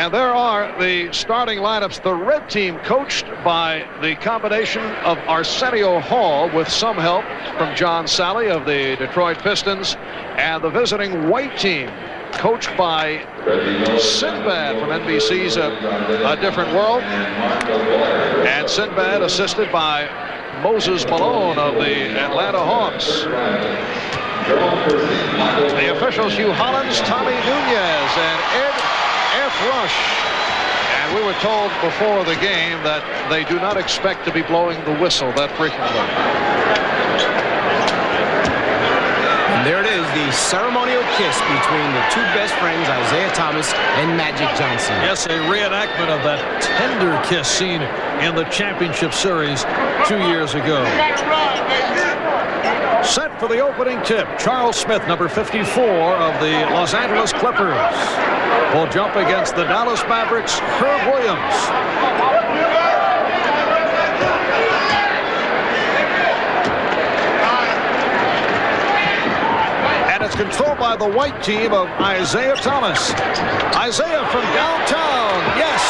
And there are the starting lineups. The red team coached by the combination of Arsenio Hall with some help from John Sally of the Detroit Pistons, and the visiting white team coached by Sinbad from NBC's A Different World, and Sinbad assisted by Moses Malone of the Atlanta Hawks. The officials: Hugh Hollins, Tommy Nunez, and Ed F. Rush. And we were told before the game that they do not expect to be blowing the whistle that frequently. And there it is, the ceremonial kiss between the two best friends, Isaiah Thomas and Magic Johnson. Yes, a reenactment of that tender kiss seen in the championship series 2 years ago. Set for the opening tip, Charles Smith, number 54 of the Los Angeles Clippers, will jump against the Dallas Mavericks' Herb Williams. And it's controlled by the white team of Isaiah Thomas. Isaiah from downtown. Yes,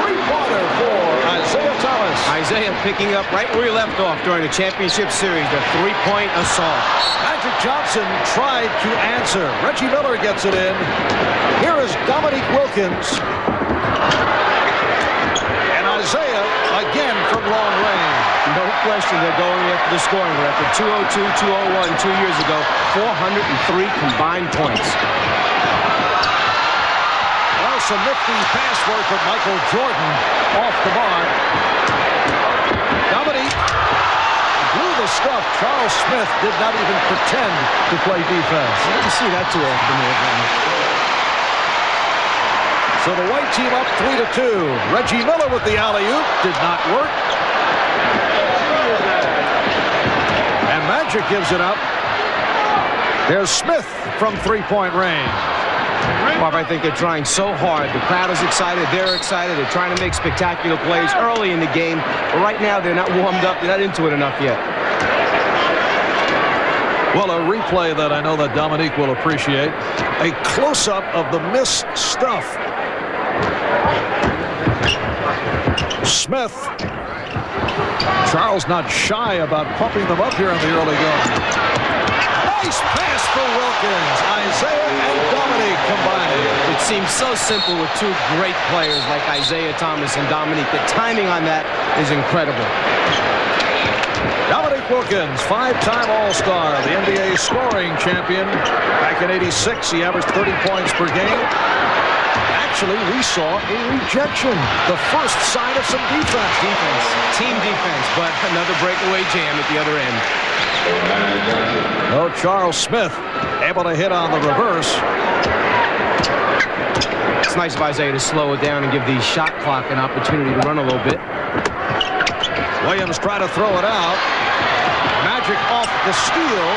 three-pointer for Isaiah Thomas. Isaiah picking up right where he left off during the championship series, the three-point assault. Magic Johnson tried to answer. Reggie Miller gets it in. Here is Dominique Wilkins. And Isaiah again from long range. No question they're going after the scoring record. 202, 201 2 years ago. 403 combined points. Well, some nifty pass work of Michael Jordan off the mark. Dominique blew the stuff. Charles Smith did not even pretend to play defense. You don't see that too often. So the white team up 3-2. Reggie Miller with the alley-oop did not work. And Magic gives it up. There's Smith from three-point range. Bob, I think they're trying so hard. The crowd is excited. They're excited. They're trying to make spectacular plays early in the game. But right now, they're not warmed up. They're not into it enough yet. Well, a replay that I know that Dominique will appreciate. A close-up of the missed stuff. Smith. Charles not shy about pumping them up here in the early going. Nice pass for Wilkins. Isaiah and Dominique combining. It seems so simple with two great players like Isaiah Thomas and Dominique. The timing on that is incredible. Dominique Wilkins, five-time All-Star, the NBA scoring champion. Back in '86, he averaged 30 points per game. Actually, we saw a rejection. The first sign of some defense. Team defense, but another breakaway jam at the other end. Oh, Charles Smith able to hit on the reverse. It's nice of Isaiah to slow it down and give the shot clock an opportunity to run a little bit. Williams trying to throw it out. Magic off the steal.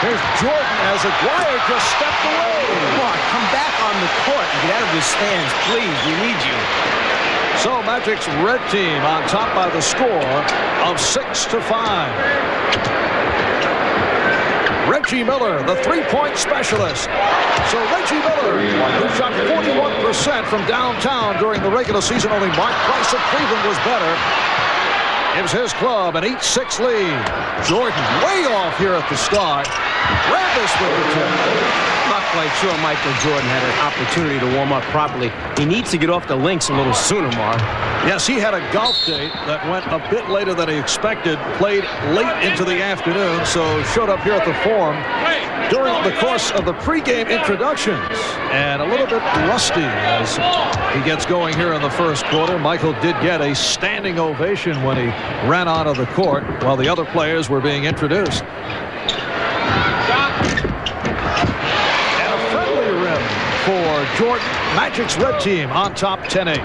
Here's Jordan as Aguirre just stepped away. Come on, come back on the court and get out of the stands, please. We need you. So Magic's red team on top by the score of 6-5. Reggie Miller, the three-point specialist. So Reggie Miller, who shot 41% from downtown during the regular season, only Mark Price of Cleveland was better, gives his club an 8-6 lead. Jordan way off here at the start. Rambis with the tip. Not quite sure Michael Jordan had an opportunity to warm up properly. He needs to get off the links a little sooner, Mark. Yes, he had a golf date that went a bit later than he expected, played late into the afternoon, so showed up here at the Forum during the course of the pregame introductions. And a little bit rusty as he gets going here in the first quarter. Michael did get a standing ovation when he ran onto the court while the other players were being introduced. And a friendly rim for Jordan. Magic's red team on top 10-8.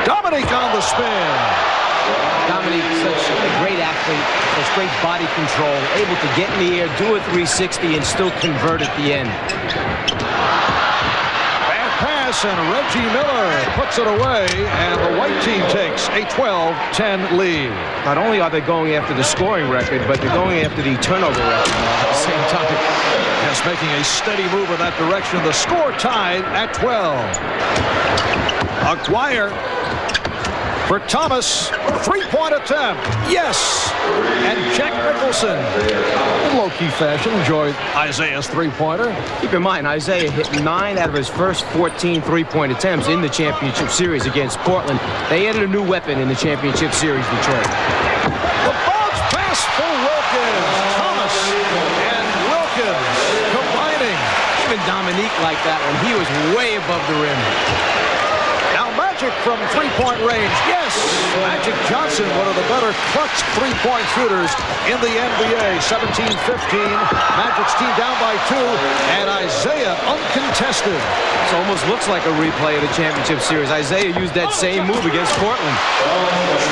Dominique on the spin. Dominique, such a great athlete, such great body control, able to get in the air, do a 360, and still convert at the end. Bad pass, and Reggie Miller puts it away, and the white team takes a 12-10 lead. Not only are they going after the scoring record, but they're going after the turnover record at the same time. And Davis making a steady move in that direction. The score tied at 12. Aguirre for Thomas. Three-point attempt. Yes. And Jack Nicholson, in low-key fashion, enjoyed Isaiah's three-pointer. Keep in mind, Isaiah hit 9 out of his first 14 three-point attempts in the championship series against Portland. They added a new weapon in the championship series, Detroit. The bounce pass for Wilkins. Thomas and Wilkins combining. Even Dominique liked that one. He was way above the rim. Now Magic from three-point range. Yes! Magic Johnson, one of the better clutch three-point shooters in the NBA. 17-15. Magic's team down by 2. And Isaiah uncontested. This almost looks like a replay of the championship series. Isaiah used that same move against Portland.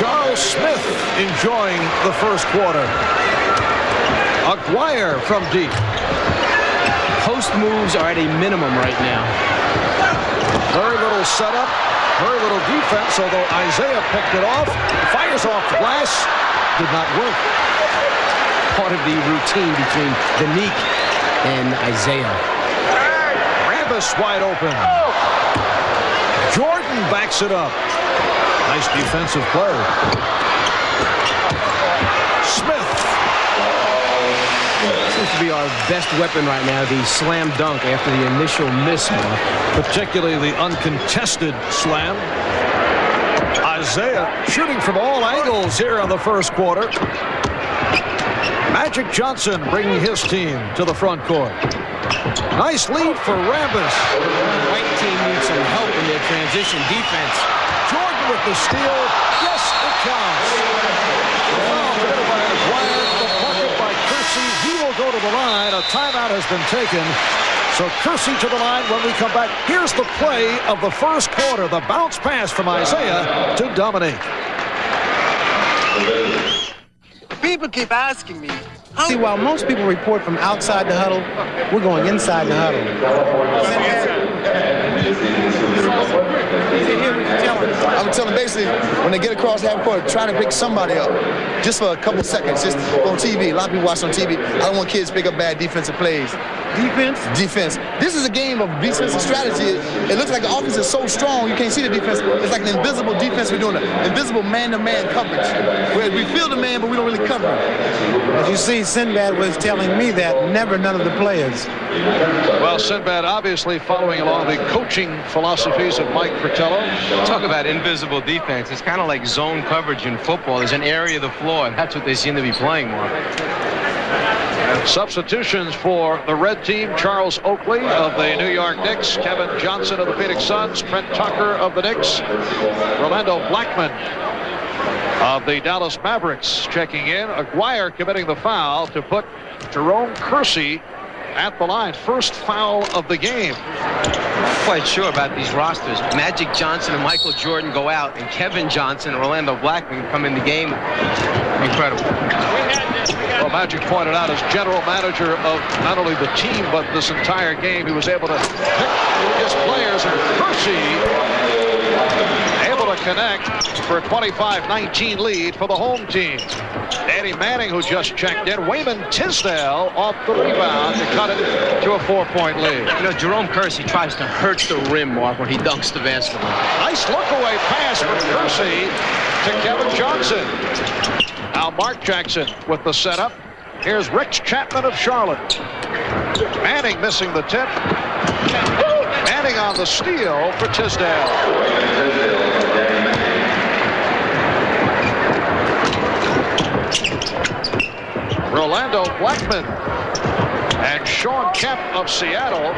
Charles Smith enjoying the first quarter. Aguirre from deep. Post moves are at a minimum right now. Very little setup, very little defense, although Isaiah picked it off. Fires off the glass. Did not work. Part of the routine between Danique and Isaiah. Rambis wide open. Jordan backs it up. Nice defensive play. Smith. Seems to be our best weapon right now, the slam dunk after the initial miss. Particularly the uncontested slam. Isaiah shooting from all angles here in the first quarter. Magic Johnson bringing his team to the front court. Nice lead for Rambis. The white team needs some help in their transition defense. Jordan with the steal. Yes, it counts. Foul committed by Aguirre. The bucket by Kersey. He will go to the line. A timeout has been taken. So Kersey to the line when we come back. Here's the play of the first quarter. The bounce pass from Isaiah to Dominique. People keep asking me. See, while most people report from outside the huddle, we're going inside the huddle. I would tell them basically, when they get across half court, try to pick somebody up just for a couple seconds, just on TV. A lot of people watch on TV. I don't want kids to pick up bad defensive plays. Defense. This is a game of defensive strategy. It looks like the offense is so strong, you can't see the defense. It's like an invisible defense we're doing, an invisible man-to-man coverage. Where we feel the man, but we don't really cover him. As you see, Sinbad was telling me that never none of the players. Well, Sinbad obviously following along the coaching philosophies of Mike Fratello. Talk about invisible defense. It's kind of like zone coverage in football. There's an area of the floor, and that's what they seem to be playing more. Substitutions for the red team: Charles Oakley of the New York Knicks, Kevin Johnson of the Phoenix Suns, Trent Tucker of the Knicks, Rolando Blackman of the Dallas Mavericks checking in. Aguirre committing the foul to put Jerome Kersey at the line. First foul of the game. I'm quite sure about these rosters. Magic Johnson and Michael Jordan go out, and Kevin Johnson and Rolando Blackman come in the game. Incredible. Well, Magic pointed out as general manager of not only the team, but this entire game, he was able to pick his players, and Kersey able to connect for a 25-19 lead for the home team. Danny Manning, who just checked in. Wayman Tisdale off the rebound to cut it to a 4-point lead. You know, Jerome Kersey tries to hurt the rim, Mark, when he dunks the basketball. Nice look-away pass from Kersey to Kevin Johnson. Now Mark Jackson with the setup. Here's Rich Chapman of Charlotte. Manning missing the tip. Manning on the steal for Tisdale. Rolando Blackman and Sean Kemp of Seattle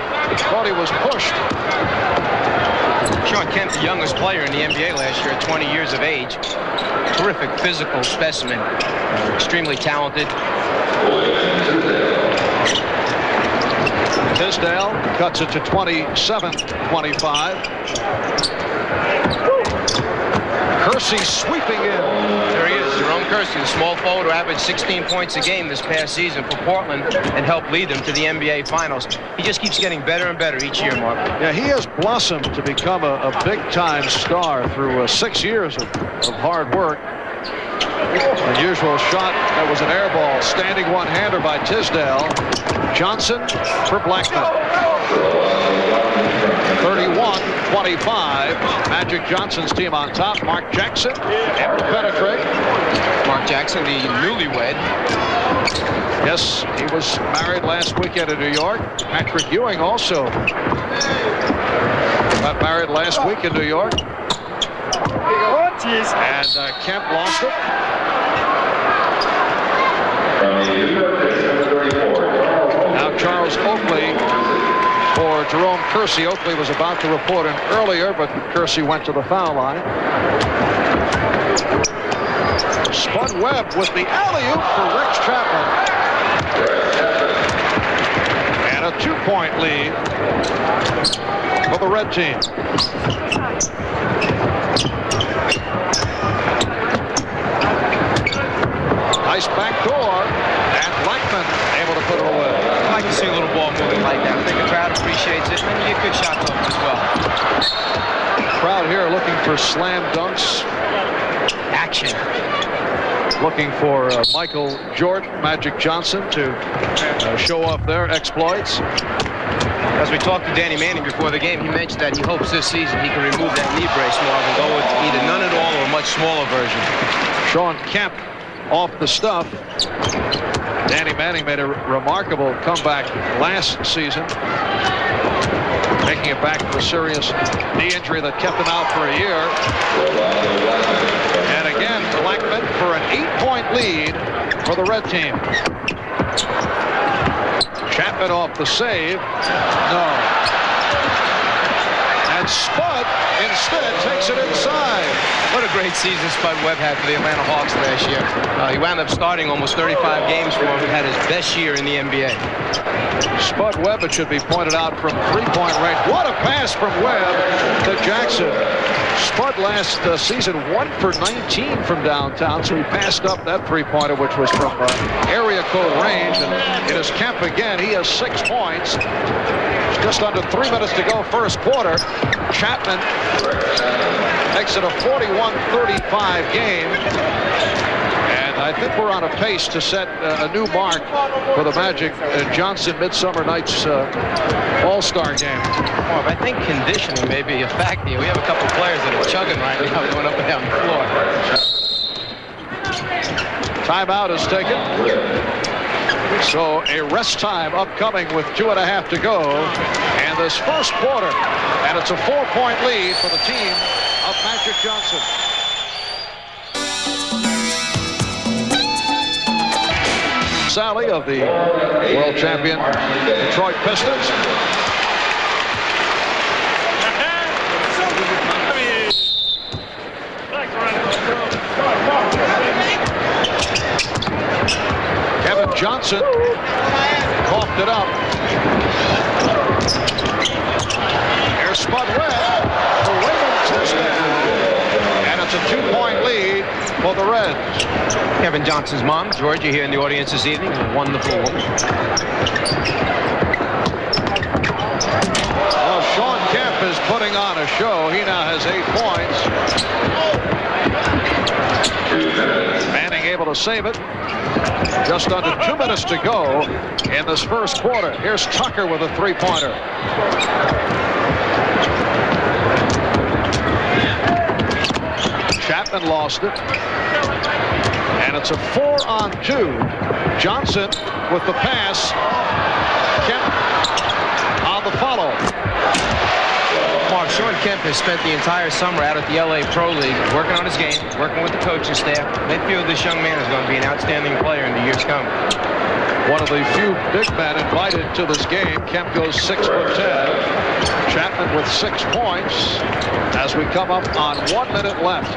thought he was pushed. Sean Kemp, the youngest player in the NBA last year at 20 years of age. Terrific physical specimen. Extremely talented. Tisdale cuts it to 27-25. Kersey sweeping in. There he is, Jerome Kersey, the small forward who averaged 16 points a game this past season for Portland and helped lead them to the NBA Finals. He just keeps getting better and better each year, Mark. Yeah, he has blossomed to become a big-time star through 6 years of hard work. Unusual shot. That was an air ball. Standing one-hander by Tisdale. Johnson for Blackman. 31-25. Magic Johnson's team on top. Mark Jackson able to penetrate. Mark Jackson, the newlywed. Yes, he was married last weekend in New York. Patrick Ewing also got married last week in New York. And Kemp lost it. Now Charles Oakley for Jerome Kersey. Oakley was about to report in earlier, but Kersey went to the foul line. Spud Webb with the alley-oop for Rex Chapman. And a 2-point lead for the red team. Nice back door, and Blackman able to put it away. I like to see a little ball moving like that. I think the crowd appreciates it, and you get good shots off as well. Crowd here looking for slam dunks. Action. Looking for Michael Jordan, Magic Johnson to show off their exploits. As we talked to Danny Manning before the game, he mentioned that he hopes this season he can remove that knee brace more and go with either none at all or a much smaller version. Sean Kemp off the stuff. Danny Manning made a remarkable comeback last season, making it back from a serious knee injury that kept him out for a year. And again, Blackman for an 8-point lead for the red team. Chapman off the save. No. And Spud instead takes it inside. What a great season Spud Webb had for the Atlanta Hawks last year. He wound up starting almost 35 games for him and had his best year in the NBA. Spud Webb, it should be pointed out, from three-point range. What a pass from Webb to Jackson. Spud last season 1 for 19 from downtown, so he passed up that three-pointer, which was from area code range. And it is Kemp again. He has 6 points. Just under 3 minutes to go first quarter. Chapman makes it a 41-35 game. And I think we're on a pace to set a new mark for the Magic Johnson Midsummer Night's All-Star game. Oh, I think conditioning may be a factor here. We have a couple players that are chugging right now going up and down the floor. Timeout is taken. So a rest time upcoming with 2.5 to go and this first quarter. And it's a 4-point lead for the team of Magic Johnson. Sally of the world champion Detroit Pistons. Kevin Johnson coughed it up. Here's Spud Webb for Raymond Tisdale. And it's a 2-point lead for the Reds. Kevin Johnson's mom, Georgia, here in the audience this evening. A wonderful woman. Well, Sean Kemp is putting on a show. He now has 8 points. Manning able to save it. Just under 2 minutes to go in this first quarter. Here's Tucker with a 3-pointer. Chapman lost it. And it's a 4-on-2. Johnson with the pass. Kemp on the follow. Mark, Sean Kemp has spent the entire summer out at the LA Pro League working on his game, working with the coaching staff. They feel this young man is going to be an outstanding player in the years coming. One of the few big men invited to this game. Kemp goes 6'10". Chapman with 6 points as we come up on 1 minute left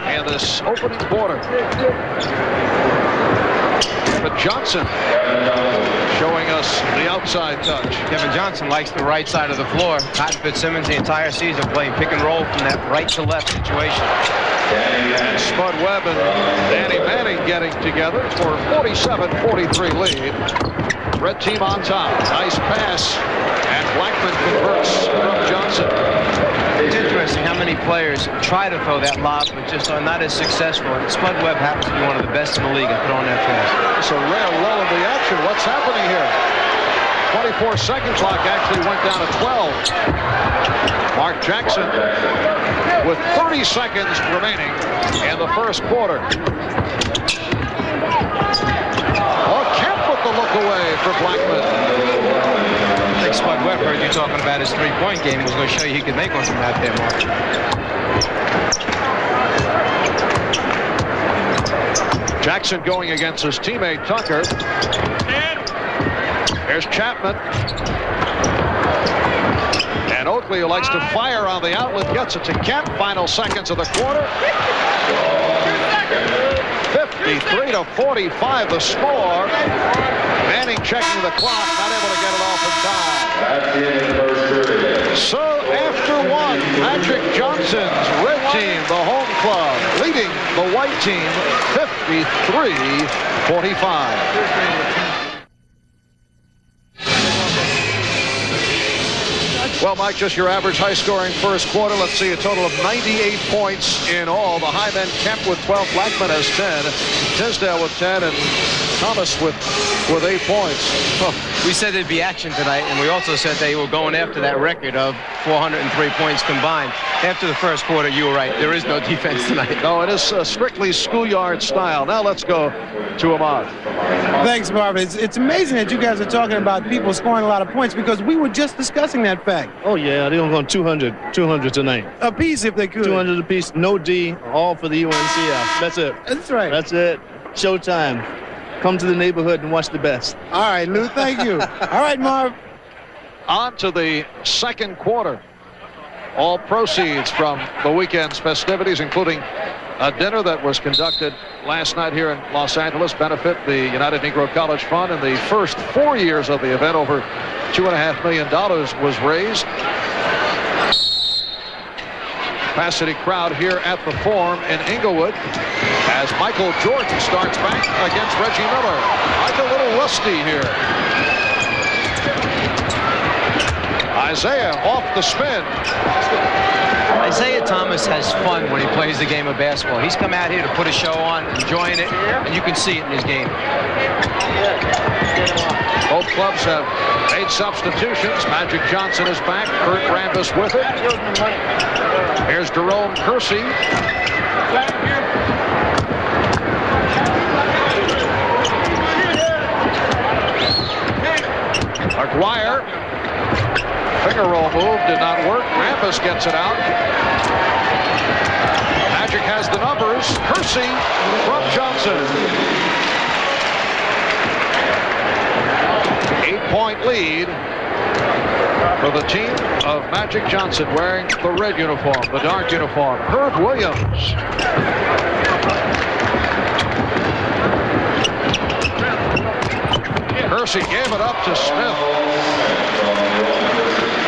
in this opening quarter. Kevin Johnson showing us the outside touch. Kevin Johnson likes the right side of the floor. Cotton Fitzsimmons the entire season playing pick and roll from that right to left situation. And Spud Webb and Danny Manning getting together for a 47-43 lead. Red team on top. Nice pass. And Blackman converts from Johnson. It's interesting how many players try to throw that lob but just are not as successful. And Spud Webb happens to be one of the best in the league and put on that pass. It's a rare lull in the action. What's happening here? 24-second clock actually went down to 12. Mark Jackson with 30 seconds remaining in the first quarter. Oh, Kemp with the look away for Blackman. I think Spud Webb heard you talking about his three-point game. Was going to show you he could make one from out there, Mark. Jackson going against his teammate Tucker. Here's Chapman. And Oakley, who likes to fire on the outlet, gets it to Kemp. Final seconds of the quarter. 53-45 the score. Manning checking the clock, not able to get it off in time. So after one, Magic Johnson's red team, the home club, leading the white team 53-45. Well, Mike, just your average high-scoring first quarter. Let's see, a total of 98 points in all. The high men, Kemp with 12, Blackman has 10, Tisdale with 10, and Thomas with 8 points. Well, we said there'd be action tonight, and we also said they were going after that record of 403 points combined. After the first quarter, you were right. There is no defense tonight. No, it is strictly schoolyard style. Now let's go to Ahmad. Thanks, Marvin. It's amazing that you guys are talking about people scoring a lot of points because we were just discussing that fact. Oh, yeah, they're going to go 200 tonight. A piece if they could. 200 apiece, no D, all for the UNCF. That's it. That's right. That's it. Showtime. Come to the neighborhood and watch the best. All right, Lou, thank you. All right, Marv. On to the second quarter. All proceeds from the weekend's festivities, including a dinner that was conducted last night here in Los Angeles, benefit the United Negro College Fund. In the first 4 years of the event, over $2.5 million was raised. Capacity crowd here at the Forum in Inglewood as Michael Jordan starts back against Reggie Miller. Like a little rusty here. Isaiah off the spin. Isaiah Thomas has fun when he plays the game of basketball. He's come out here to put a show on, enjoying it, and you can see it in his game. Both clubs have made substitutions. Magic Johnson is back. Kurt Rambis with it. Here's Jerome Kersey. McGuire. Finger roll move did not work. Rambis gets it out. Magic has the numbers. Kersey from Johnson. 8-point lead for the team of Magic Johnson wearing the red uniform, the dark uniform. Herb Williams. Kersey gave it up to Smith.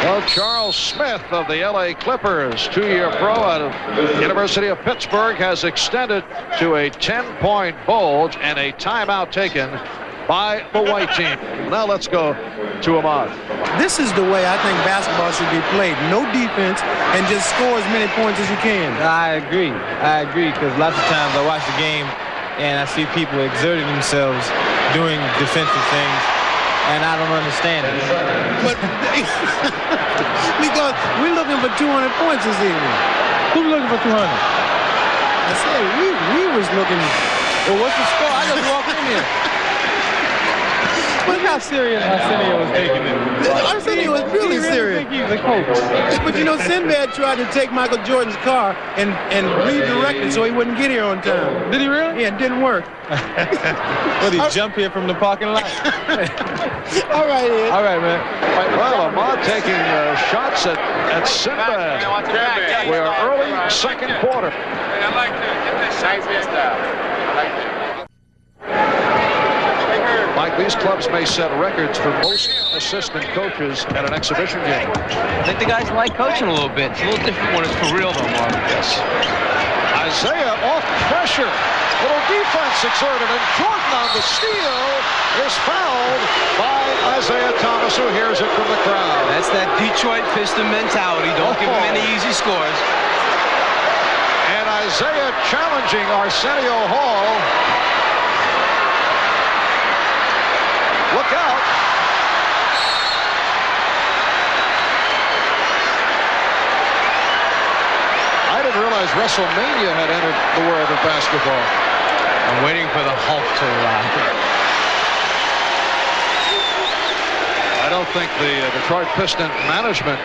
Well, Charles Smith of the LA Clippers, 2-year pro out of University of Pittsburgh, has extended to a 10-point bulge and a timeout taken by the white team. Now let's go to Ahmad. This is the way I think basketball should be played. No defense and just score as many points as you can. I agree, because lots of times I watch the game and I see people exerting themselves doing defensive things, and I don't understand it. But because we're looking for 200 points this evening. Who's looking for 200? I said we was looking. Well, what's the score? I just walked in here. Look how serious Arsenio was taking it. Arsenio was really serious. Think he's a coach. But you know, Sinbad tried to take Michael Jordan's car and redirect it so he wouldn't get here on time. Did he really? Yeah, it didn't work. What, did he jump here from the parking lot? All right, Ed. All right, man. Well, Ahmad taking shots at Sinbad. We are early second quarter. I like to get this Shakespeare style. I like that. Mike, these clubs may set records for most assistant coaches at an exhibition game. I think the guys like coaching a little bit. It's a little different when it's for real, though, Mark. Yes. Isaiah off pressure. Little defense exerted, and Jordan on the steal is fouled by Isaiah Thomas, who hears it from the crowd. That's that Detroit Piston mentality. Don't give them any easy scores. And Isaiah challenging Arsenio Hall. Look out. realize WrestleMania had entered the world of basketball. I'm waiting for the Hulk to arrive. I don't think the Detroit Piston management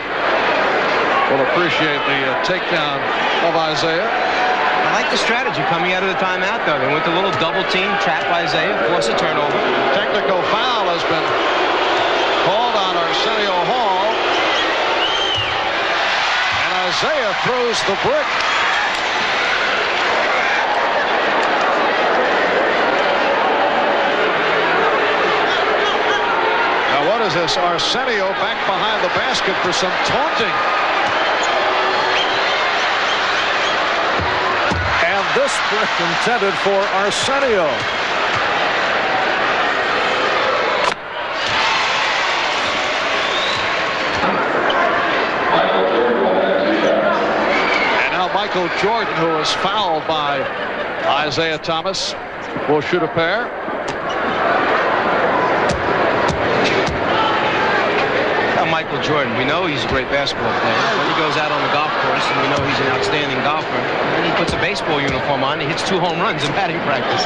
will appreciate the takedown of Isaiah. I like the strategy coming out of the timeout, though. They went a little double team, trap Isaiah, force a turnover. Technical foul has been called on Arsenio Hall. And Isaiah throws the brick. Now what is this? Arsenio back behind the basket for some taunting. And this brick intended for Arsenio. Michael Jordan, who was fouled by Isaiah Thomas, will shoot a pair. Now Michael Jordan, we know he's a great basketball player. When he goes out on the golf course, and we know he's an outstanding golfer, and he puts a baseball uniform on, he hits 2 home runs in batting practice.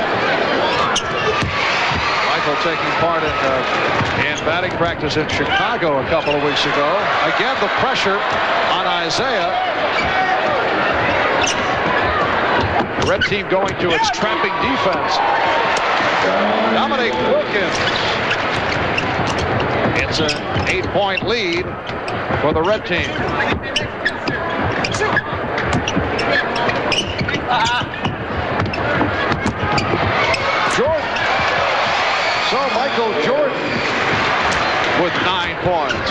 Michael taking part in batting practice in Chicago a couple of weeks ago. Again, the pressure on Isaiah. Red team going to its trapping defense. Dominique Wilkins. It's an 8-point lead for the red team. Jordan. So Michael Jordan with 9 points.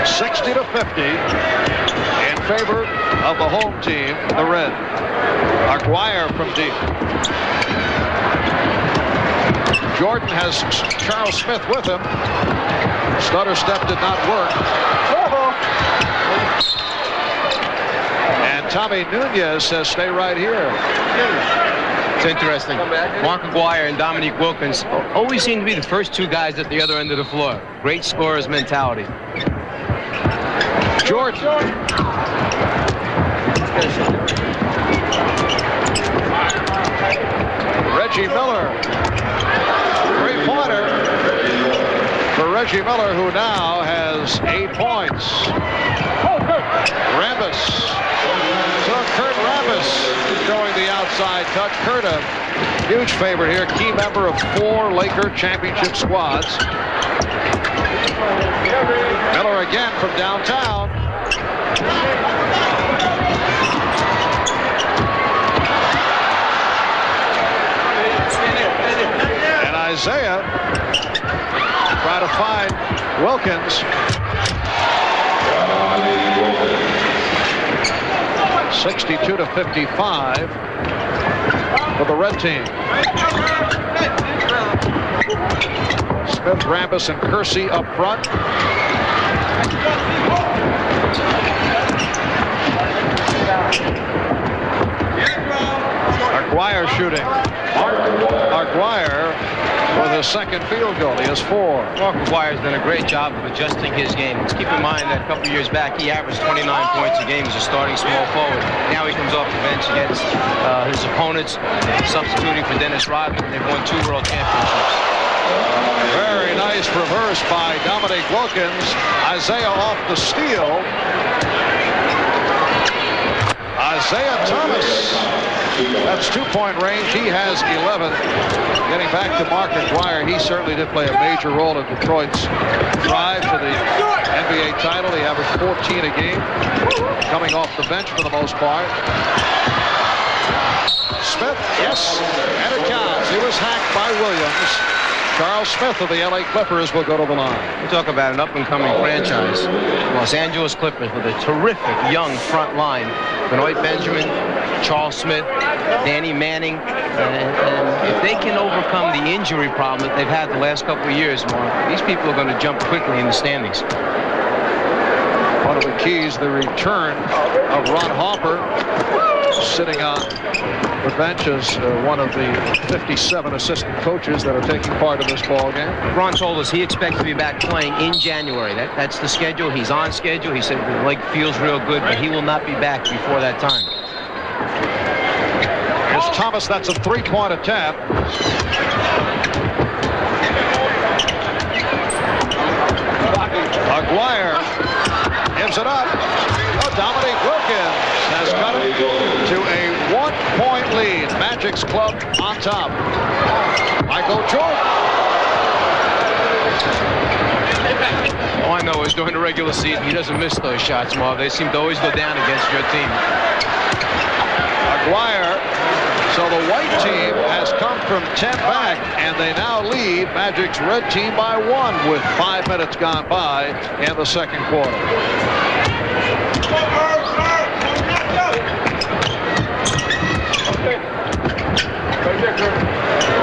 60-50. In favor of the home team, the red. Aguirre from deep. Jordan has Charles Smith with him. Stutter step did not work. And Tommy Nunez says stay right here. It's interesting. Mark Aguirre and Dominique Wilkins always seem to be the first 2 guys at the other end of the floor. Great scorer's mentality. Jordan. Reggie Miller. 3-pointer for Reggie Miller, who now has 8 points. Rambis. So Kurt Rambis showing the outside touch. Kurt, a huge favorite here. Key member of 4 Laker championship squads. Miller again from downtown. And Isaiah try to find Wilkins. 62-55 for the red team. Smith, Rambis, and Kersey up front. Aguirre shooting. Aguirre with his second field goal. He has 4. Mark Aguirre's done a great job of adjusting his game. Let's keep in mind that a couple years back he averaged 29 points a game as a starting small forward. Now he comes off the bench against his opponents, substituting for Dennis Rodman. They've won 2 world championships. Very nice reverse by Dominique Wilkins. Isaiah off the steal. Isaiah Thomas. That's 2-point range. He has 11. Getting back to Mark Aguirre, he certainly did play a major role in Detroit's drive to the NBA title. He averaged 14 a game, coming off the bench for the most part. Smith, yes, and it counts. He was hacked by Williams. Charles Smith of the LA Clippers will go to the line. We talk about an up-and-coming franchise. Los Angeles Clippers with a terrific young front line. Benoit Benjamin, Charles Smith, Danny Manning. And if they can overcome the injury problem that they've had the last couple of years, Mark, these people are going to jump quickly in the standings. One of the keys, the return of Ron Harper. sitting on the bench as one of the 57 assistant coaches that are taking part in this ball game. Ron told us he expects to be back playing in January. That's the schedule. He's on schedule. He said the leg feels real good, but he will not be back before that time. Here's Thomas. That's a three-point attempt. Aguirre gives it up. Dominique Wilkins has cut it to a 1-point lead. Magic's club on top. Michael Jordan. All I know is during the regular season, he doesn't miss those shots, Marv. They seem to always go down against your team. Aguirre. So the white team has come from 10 back, and they now lead Magic's red team by 1 with 5 minutes gone by in the second quarter.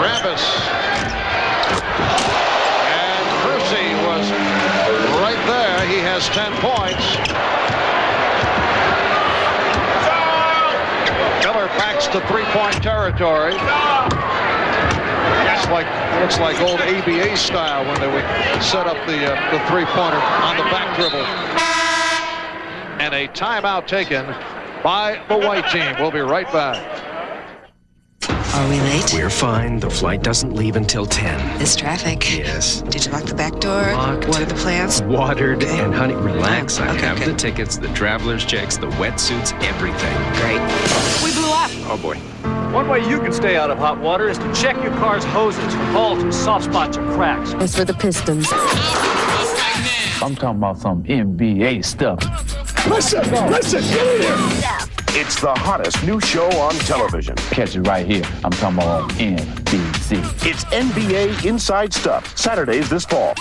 Rambis. And Percy was right there. He has 10 points. Miller backs to three-point territory. Looks like old ABA style when they would set up the three-pointer on the back dribble. And a timeout taken by the white team. We'll be right back. Are we late? We're fine. The flight doesn't leave until 10. This traffic. Yes. Did you lock the back door? Locked. What are the plans? Watered. Okay. And honey, relax. I have good. the tickets, the traveler's checks, the wetsuits, everything. Great. We blew up. Oh, boy. One way you can stay out of hot water is to check your car's hoses for bulges, soft spots, or cracks. As for the Pistons. I'm talking about some NBA stuff. Listen, get in here. It's the hottest new show on television. Catch it right here. I'm talking about NBC. It's NBA Inside Stuff, Saturdays this fall.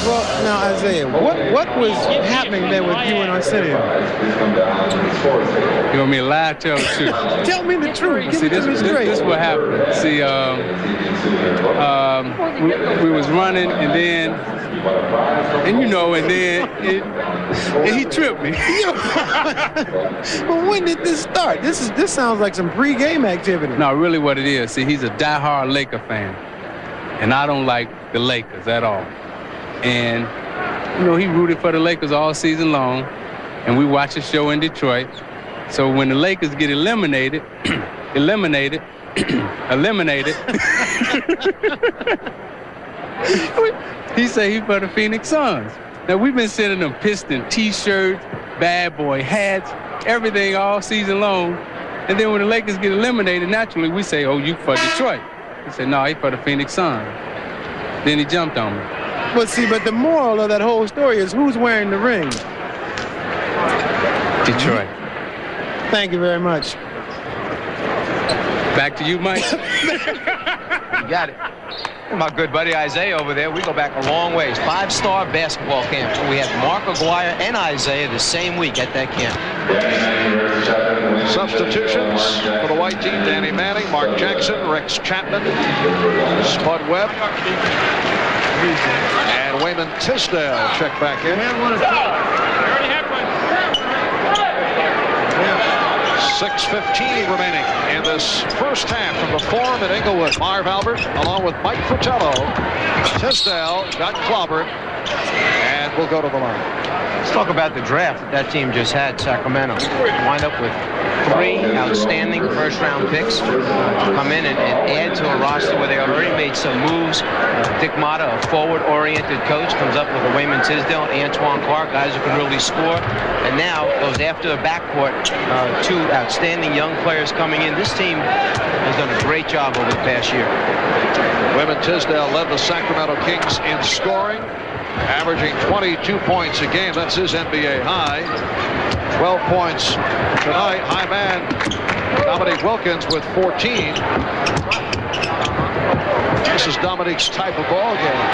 Well, now, Isaiah, what was happening there with you and Arsenio? You want me to lie, tell the truth? Tell me the truth. Give it to me straight. This is what happened. See, we was running, and then he tripped me. But when did this start? This sounds like some pre-game activity. No, really what it is. See, he's a diehard Laker fan, and I don't like the Lakers at all. And, he rooted for the Lakers all season long, and we watch a show in Detroit. So when the Lakers get eliminated, he say he for the Phoenix Suns. Now, we've been sending them Piston T-shirts, bad boy hats, everything all season long. And then when the Lakers get eliminated, naturally, we say, oh, you for Detroit. He said, no, he for the Phoenix Suns. Then he jumped on me. But the moral of that whole story is who's wearing the ring? Detroit. Thank you very much. Back to you, Mike. You got it. My good buddy Isaiah over there, we go back a long ways. 5-star basketball camp. We had Mark Aguirre and Isaiah the same week at that camp. Substitutions for the white team: Danny Manning, Mark Jackson, Rex Chapman, Spud Webb, and Wayman Tisdale check back in. 6:15 remaining in this first half from the Forum at Inglewood. Marv Albert along with Mike Fratello. Tisdale got clobbered, and we'll go to the line. Let's talk about the draft that team just had, Sacramento. Wind up with 3 outstanding first-round picks to come in and add to a roster where they already made some moves. Dick Motta, a forward-oriented coach, comes up with a Wayman Tisdale and Antoine Clark, guys who can really score. And now goes after a backcourt, 2 outstanding young players coming in. This team has done a great job over the past year. Wayman Tisdale led the Sacramento Kings in scoring, averaging 22 points a game. That's his NBA high. 12 points tonight. High man Dominique Wilkins with 14. This is Dominique's type of ball game.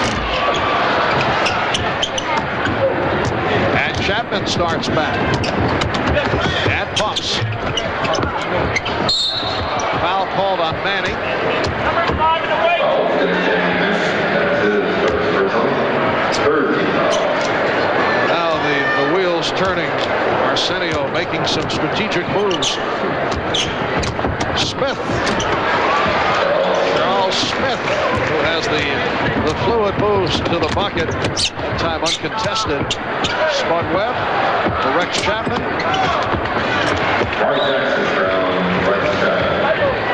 And Chapman starts back. And pumps. Foul called on Manning. Smith. Charles Smith, who has the fluid moves to the bucket. That time uncontested. Spud Webb to Rex Chapman.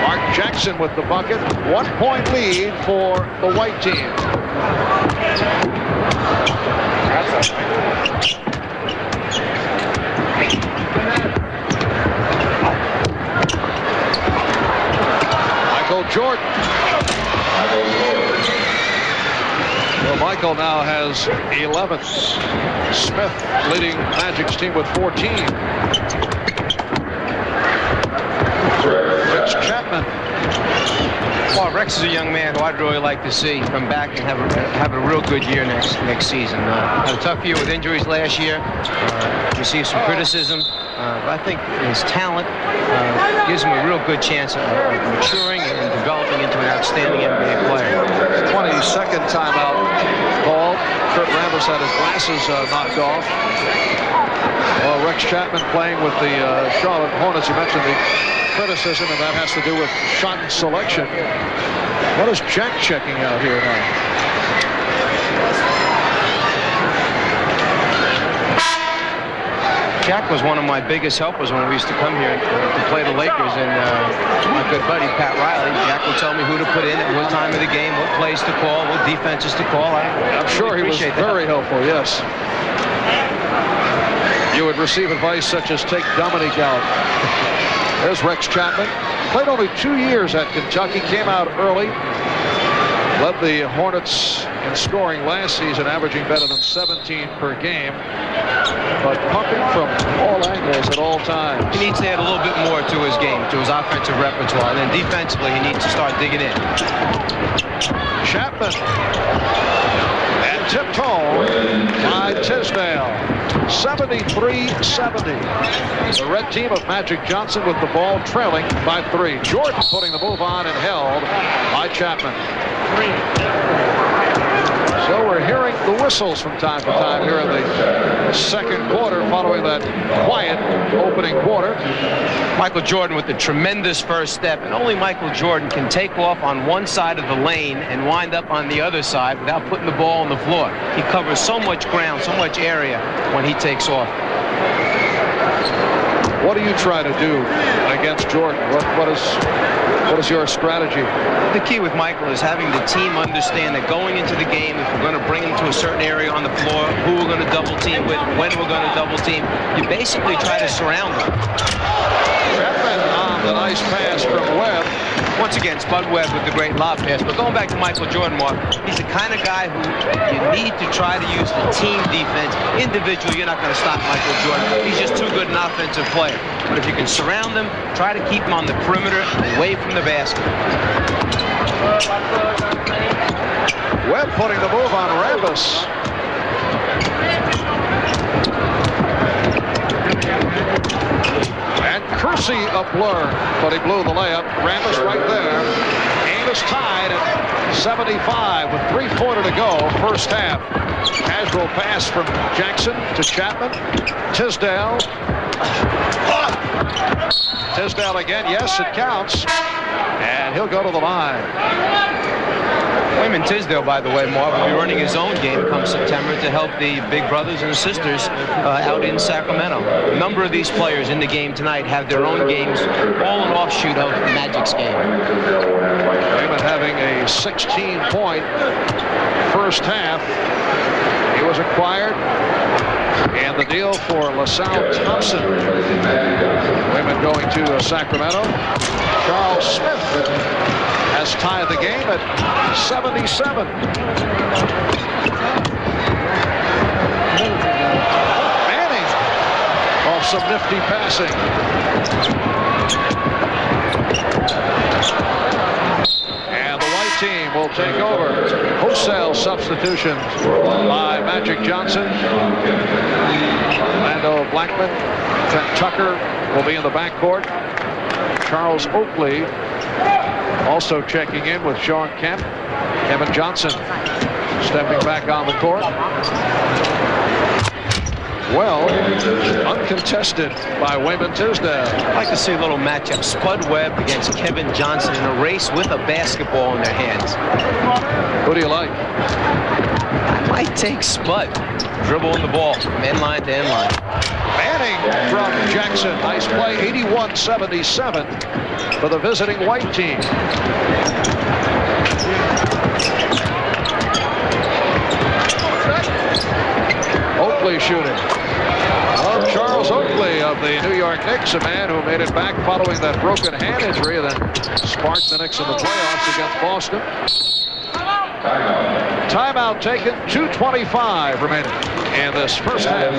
Mark Jackson with the bucket. 1-point lead for the white team. Michael Jordan. Well, Michael now has 11. Smith leading Magic's team with 14. Rex Chapman. Well, Rex is a young man who I'd really like to see come back and have a real good year next season. Had a tough year with injuries last year. Received some criticism. But I think his talent gives him a real good chance of maturing and developing into an outstanding NBA player. 22nd timeout called. Kurt Rambis had his glasses knocked off. Well, Rex Chapman playing with the Charlotte Hornets. You mentioned the criticism, and that has to do with shot selection. What is Jack checking out here now? Jack was one of my biggest helpers when we used to come here to play the Lakers, and my good buddy Pat Riley, Jack would tell me who to put in at what time of the game, what plays to call, what defenses to call. I'm sure he was very helpful, yes. You would receive advice such as take Dominique out. There's Rex Chapman. Played only 2 years at Kentucky, came out early. Led the Hornets in scoring last season, averaging better than 17 per game. But pumping from all angles at all times. He needs to add a little bit more to his game, to his offensive repertoire. And then defensively, he needs to start digging in. Chapman. And tipped home by Tisdale. 73-70. The red team of Magic Johnson with the ball trailing by 3. Jordan putting the move on and held by Chapman. So we're hearing the whistles from time to time here in the second quarter following that quiet opening quarter. Michael Jordan with a tremendous first step, and only Michael Jordan can take off on one side of the lane and wind up on the other side without putting the ball on the floor. He covers so much ground, so much area when he takes off. What do you try to do against Jordan? What is your strategy? The key with Michael is having the team understand that going into the game, if we're going to bring him to a certain area on the floor, who we're going to double team with, when we're going to double team, you basically try to surround him. Chapman on the nice pass from Webb. Once again, Spud Webb with the great lob pass. But going back to Michael Jordan, Mark, he's the kind of guy who you need to try to use the team defense. Individually, you're not going to stop Michael Jordan. He's just too good an offensive player. But if you can surround him, try to keep him on the perimeter, away from the basket. Webb putting the move on Rambis. And Kersey a blur, but he blew the layup. Rambis right there. Game is tied at 75 with 3:40 to go, first half. Casual pass from Jackson to Chapman. Tisdale. Tisdale again. Yes, it counts. And he'll go to the line. Wayman Tisdale, by the way, Mark, will be running his own game come September to help the big brothers and sisters out in Sacramento. A number of these players in the game tonight have their own games, all an offshoot of Magic's game. Wayman having a 16-point first half. He was acquired. And the deal for LaSalle Thompson. Wayman going to Sacramento. Charles Smith has tied the game at 77. Manning off some nifty passing. And the white team will take over. Wholesale substitutions by Magic Johnson. Orlando Blackman. Trent Tucker will be in the backcourt. Charles Oakley also checking in with Sean Kemp. Kevin Johnson stepping back on the court. well, uncontested by Wayman Tisdale. I'd like to see a little matchup. Spud Webb against Kevin Johnson in a race with a basketball in their hands. Who do you like? I might take Spud. Dribble in the ball from end line to end line. Manning from Jackson. Nice play. 81-77 for the visiting white team. Oakley shooting. Well, Charles Oakley of the New York Knicks, a man who made it back following that broken hand injury that sparked the Knicks in the playoffs against Boston. Timeout taken. 2:25 remaining in this first half.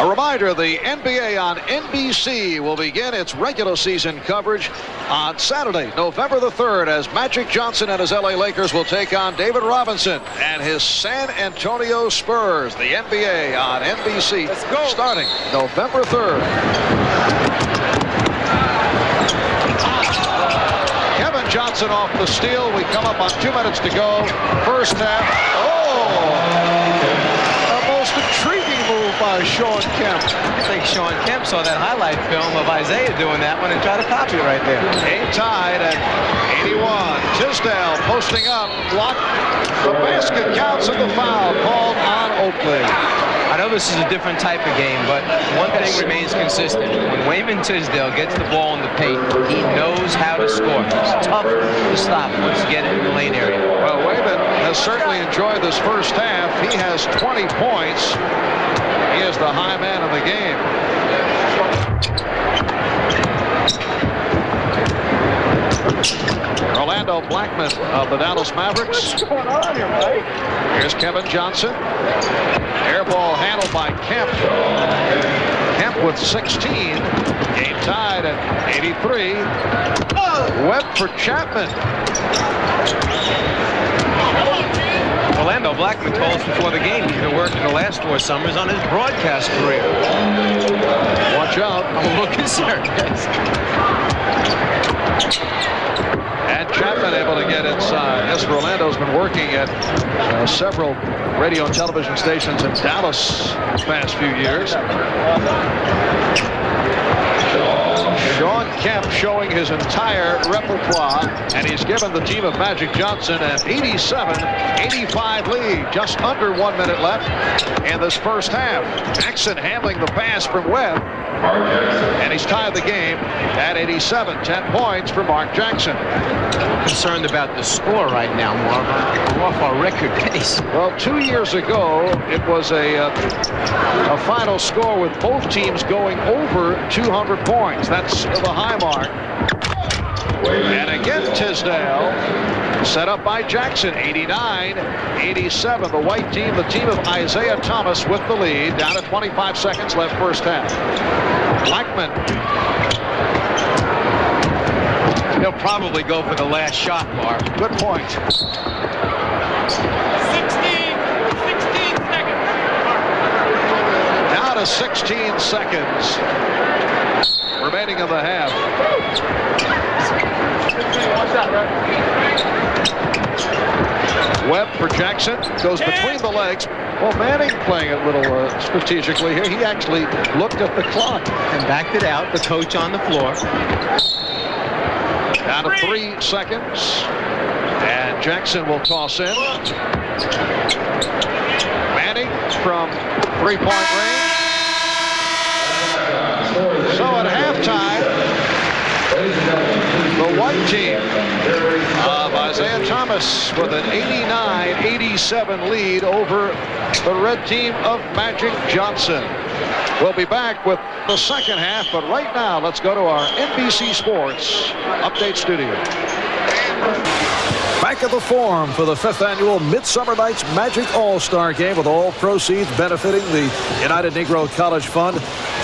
A reminder, the NBA on NBC will begin its regular season coverage on Saturday, November the 3rd, as Magic Johnson and his LA Lakers will take on David Robinson and his San Antonio Spurs. The NBA on NBC starting November 3rd. Kevin Johnson off the steal. We come up on 2 minutes to go. First half. A most intriguing move by Sean Kemp. I think Sean Kemp saw that highlight film of Isaiah doing that one and tried to copy it right there. Game tied at 81. Tisdale posting up. Blocked. The basket counts and the foul called on Oakley. I know this is a different type of game, but one thing remains consistent. When Wayman Tisdale gets the ball in the paint, he knows how to score. It's tough to stop once you get it in the lane area. Well, Wayman has certainly enjoyed this first half. He has 20 points. He is the high man of the game. Orlando Blackman of the Dallas Mavericks. What's going on here, Mike? Here's Kevin Johnson. Air ball handled by Kemp. Kemp with 16. Game tied at 83. Webb for Chapman. Orlando Blackman told us before the game he's been working the last 4 summers on his broadcast career. Watch out. I'm a little concerned. And Chapman able to get inside. Yes, Orlando's been working at several radio and television stations in Dallas the past few years. Sean Kemp showing his entire repertoire, and he's given the team of Magic Johnson an 87-85 lead. Just under 1 minute left in this first half. Jackson handling the pass from Webb, and he's tied the game at 87. 10 points for Mark Jackson. I'm concerned about the score right now, Mark. We're off our record pace. Well, 2 years ago, it was a final score with both teams going over 200 points. That's the high mark. And again, Tisdale set up by Jackson. 89-87. The white team, the team of Isaiah Thomas with the lead. Down to 25 seconds left first half. Blackman. He'll probably go for the last shot, Mark. Good point. 16 seconds. Down to 16 seconds remaining in the half. Webb for Jackson. Goes between the legs. Well, Manning playing it a little strategically here. He actually looked at the clock. And backed it out. The coach on the floor. Down to 3 seconds. And Jackson will toss in. Manning from three-point range. So at halftime, the white team of Isaiah Thomas with an 89-87 lead over the red team of Magic Johnson. We'll be back with the second half, but right now, let's go to our NBC Sports Update Studio. Back at the Forum for the 5th annual Midsummer Night's Magic All-Star Game, with all proceeds benefiting the United Negro College Fund.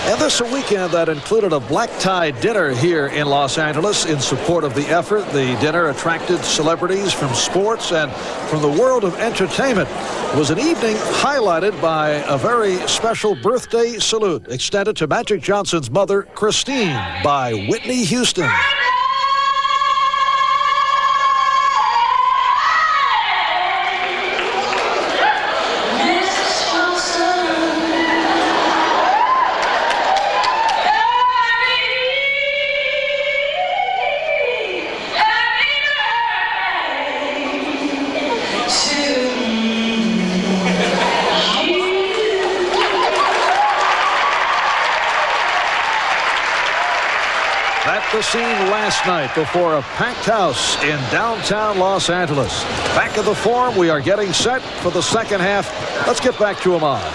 And this a weekend that included a black tie dinner here in Los Angeles in support of the effort. The dinner attracted celebrities from sports and from the world of entertainment. It was an evening highlighted by a very special birthday salute extended to Magic Johnson's mother, Christine, by Whitney Houston. That's the scene last night before a packed house in downtown Los Angeles. Back at the Forum, we are getting set for the second half. Let's get back to Ahmad.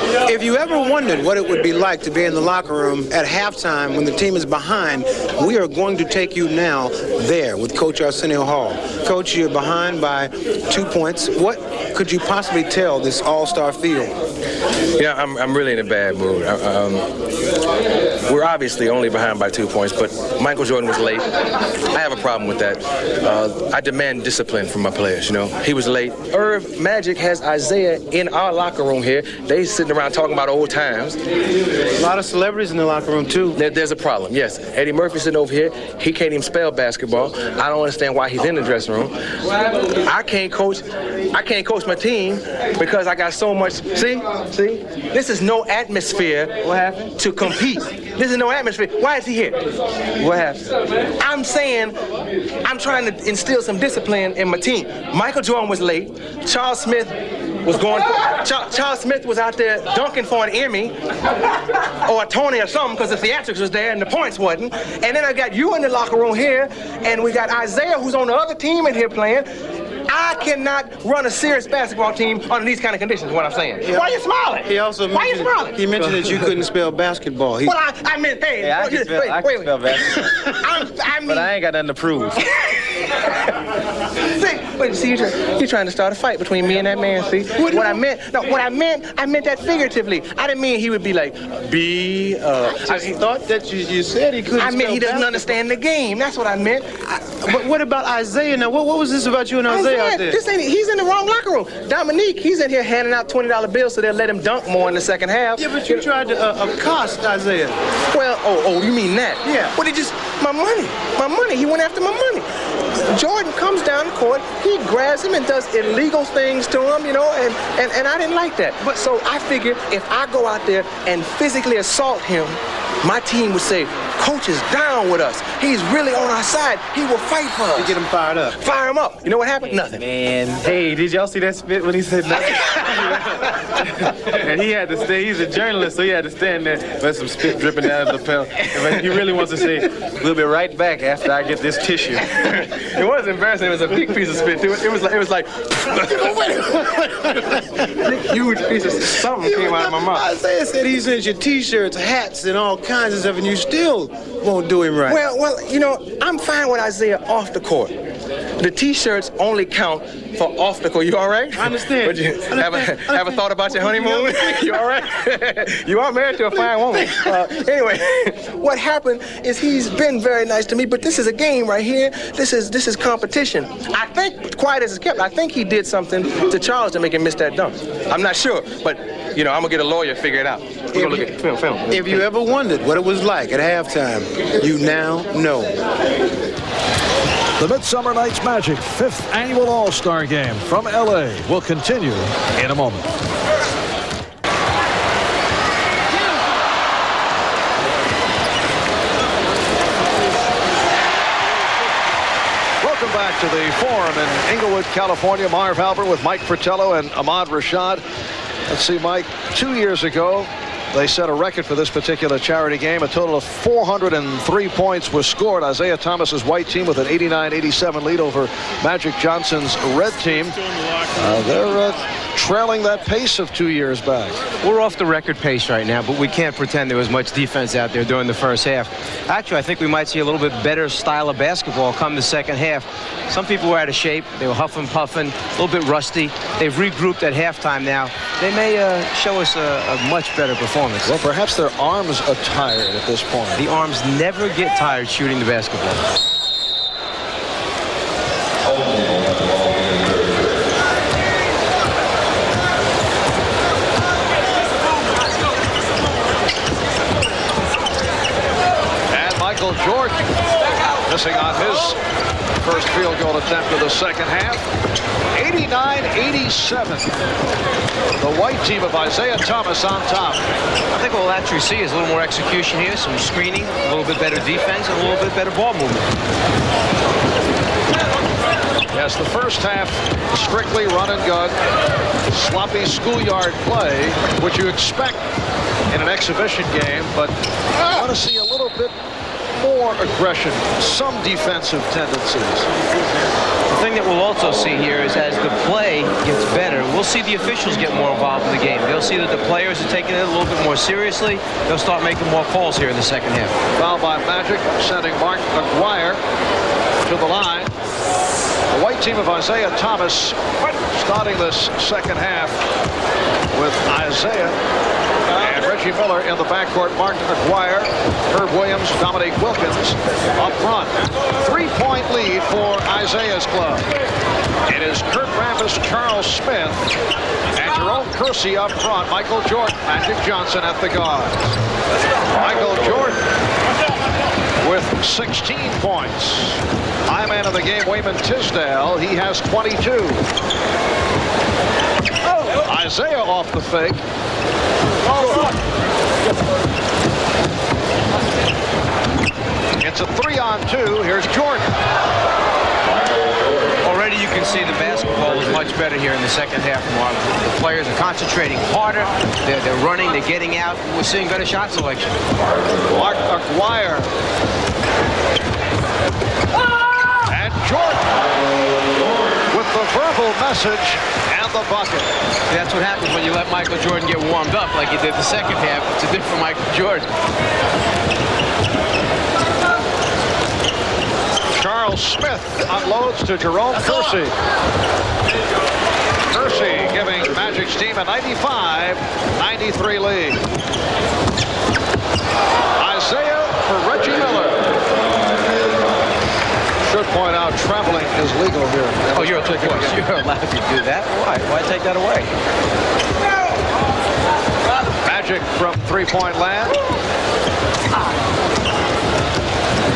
If you ever wondered what it would be like to be in the locker room at halftime when the team is behind, we are going to take you now there with Coach Arsenio Hall. Coach, you're behind by 2 points. What could you possibly tell this all-star field? Yeah, I'm really in a bad mood. We're obviously only behind by 2 points, but Michael Jordan was late. I have a problem with that. I demand discipline from my players, you know. He was late. Irv Magic has Isaiah in our locker room here. They sitting around talking about old times. A lot of celebrities in the locker room, too. There's a problem, yes. Eddie Murphy sitting over here. He can't even spell basketball. I don't understand why he's in the dressing room. I can't coach my team because I got so much. See? This is no atmosphere. What happened? To compete. This is no atmosphere. Why is he here? What happened? I'm saying I'm trying to instill some discipline in my team. Michael Jordan was late. Charles Smith was going. Charles Smith was out there dunking for an Emmy or a Tony or something because the theatrics was there and the points wasn't. And then I got you in the locker room here, and we got Isaiah who's on the other team in here playing. I cannot run a serious basketball team under these kind of conditions, what I'm saying. Yeah. Why are you smiling? He also mentioned that you couldn't spell basketball. Well, I meant, hey. Yeah, I can spell basketball. But I ain't got nothing to prove. See, you're trying to start a fight between me and that man, see? I meant that figuratively. I didn't mean he would be like, I thought that you said he couldn't spell meant he doesn't understand the game. That's what I meant. But what about Isaiah now? What was this about you and Isaiah out there? He's in the wrong locker room. Dominique, he's in here handing out $20 bills so they'll let him dunk more in the second half. Yeah, but you tried to accost Isaiah. Well, you mean that? Yeah. Well, my money. He went after my money. Jordan comes down the court, he grabs him and does illegal things to him, you know, and I didn't like that. But so I figured if I go out there and physically assault him, my team would say, Coach is down with us. He's really on our side. He will fight for us. You get him fired up. Fire him up. You know what happened? Nothing. Man, hey, did y'all see that spit when he said nothing? And he had to stay. He's a journalist, so he had to stand there with some spit dripping down his lapel. But he really wants to say, we'll be right back after I get this tissue. It was embarrassing. It was a big piece of spit, too. It was like huge piece of something came out of my mouth. Isaiah said he sent you T-shirts, hats, and all kinds of stuff, and you still won't do him right. Well, you know, I'm fine with Isaiah off the court. The T-shirts only count for off the court. You all right? I understand. But you have a thought about your honeymoon? You all right? You are married to a fine woman. Anyway, what happened is he's been very nice to me, but this is a game right here. This is competition. I think, quiet as it's kept, I think he did something to Charles to make him miss that dunk. I'm not sure, but, you know, I'm going to get a lawyer to figure it out. We're going to look at film. If you ever wondered what it was like at halftime, you now know. The Midsummer Night's Magic 5th Annual All-Star Game from L.A. will continue in a moment. Welcome back to the Forum in Inglewood, California. Marv Albert with Mike Fratello and Ahmad Rashad. Let's see, Mike, 2 years ago, they set a record for this particular charity game. A total of 403 points were scored. Isaiah Thomas's white team with an 89-87 lead over Magic Johnson's red team. They're trailing that pace of 2 years back. We're off the record pace right now, but we can't pretend there was much defense out there during the first half. Actually, I think we might see a little bit better style of basketball come the second half. Some people were out of shape. They were huffing, puffing, a little bit rusty. They've regrouped at halftime now. They may show us a much better performance. Well, perhaps their arms are tired at this point. The arms never get tired shooting the basketball. And Michael Jordan missing on his first field goal attempt of the second half. 89-87. The white team of Isaiah Thomas on top. I think what we'll actually see is a little more execution here, some screening, a little bit better defense, and a little bit better ball movement. Yes, the first half, strictly run and gun, sloppy schoolyard play, which you expect in an exhibition game, but I want to see a little bit more aggression, some defensive tendencies. The thing that we'll also see here is as the play gets better, we'll see the officials get more involved in the game. They'll see that the players are taking it a little bit more seriously. They'll start making more calls here in the second half. Foul by Magic, sending Mark McGuire to the line. The white team of Isaiah Thomas starting this second half with Isaiah and Reggie Miller in the backcourt. Mark McGuire, Herb Williams, Dominique Wilkins up front. 3-point lead for Isaiah's club. It is Kurt Rambis, Charles Smith, and Jerome Kersey up front. Michael Jordan, Magic Johnson at the guards. Michael Jordan with 16 points. High man of the game, Wayman Tisdale. He has 22. Isaiah off the fake. It's a 3-on-2. Here's Jordan. Already you can see the basketball is much better here in the second half, Mark. The players are concentrating harder. They're running. They're getting out. We're seeing better shot selection. Mark McGuire. And Jordan with the verbal message and the bucket. See, that's what happens when you let Michael Jordan get warmed up like he did the second half. It's a different Michael Jordan. Charles Smith unloads to Jerome Kersey. Kersey giving Magic's team a 95-93 lead. Isaiah for Reggie Miller. Should point out traveling is legal here. Oh, you're allowed to do that? Why take that away? Magic from three-point land.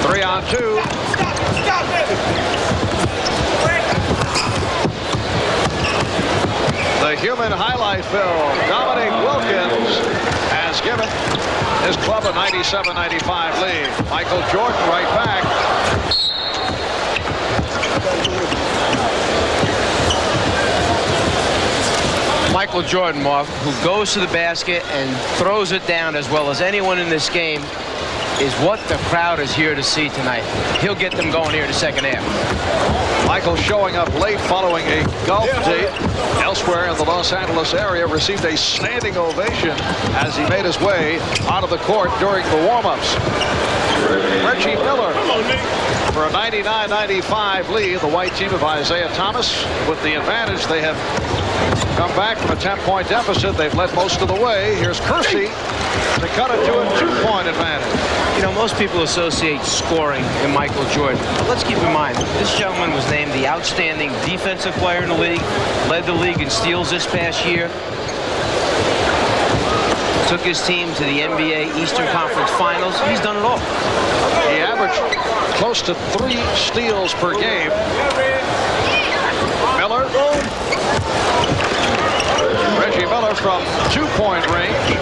3-on-2. The human highlight film. Dominique Wilkins has given his club a 97-95 lead. Michael Jordan right back. Michael Jordan, Mark, who goes to the basket and throws it down as well as anyone in this game, is what the crowd is here to see tonight. He'll get them going here in the second half. Michael showing up late following a golf date elsewhere in the Los Angeles area, received a standing ovation as he made his way out of the court during the warm-ups. Reggie Miller for a 99-95 lead. The white team of Isaiah Thomas with the advantage. They have come back from a 10-point deficit. They've led most of the way. Here's Kersey to cut it to a 2-point advantage. You know, most people associate scoring in Michael Jordan. But let's keep in mind, this gentleman was named the outstanding defensive player in the league, led the league in steals this past year, took his team to the NBA Eastern Conference Finals. He's done it all. He averaged close to 3 steals per game. Miller. Reggie Miller from 2-point range.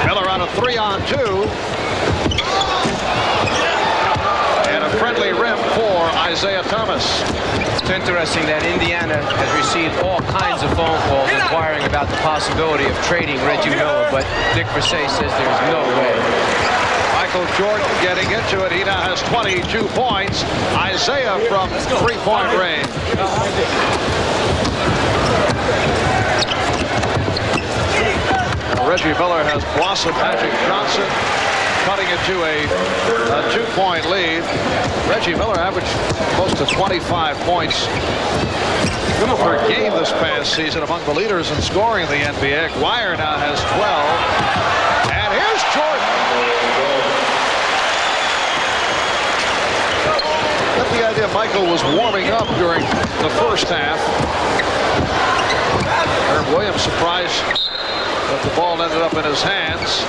Miller on a 3-on-2. And a friendly rim for Isaiah Thomas. It's interesting that Indiana has received all kinds of phone calls inquiring about the possibility of trading Reggie Miller, but Dick Versailles says there's no way. Michael Jordan getting into it. He now has 22 points. Isaiah from 3-point range. Reggie Miller has blossomed. Magic Johnson cutting it to a 2-point lead. Reggie Miller averaged close to 25 points per game this past season, among the leaders in scoring in the NBA. Guire now has 12. And here's Jordan. Got the idea Michael was warming up during the first half. Herb Williams surprised that the ball ended up in his hands.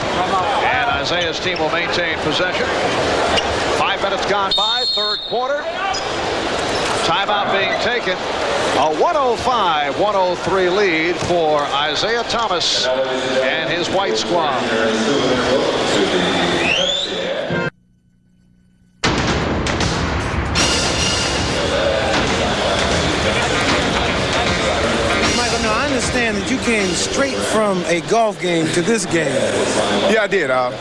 And Isaiah's team will maintain possession. 5 minutes gone by, third quarter. Timeout being taken. A 105-103 lead for Isaiah Thomas and his white squad. understand that you came straight from a golf game to this game. Yeah, I did. I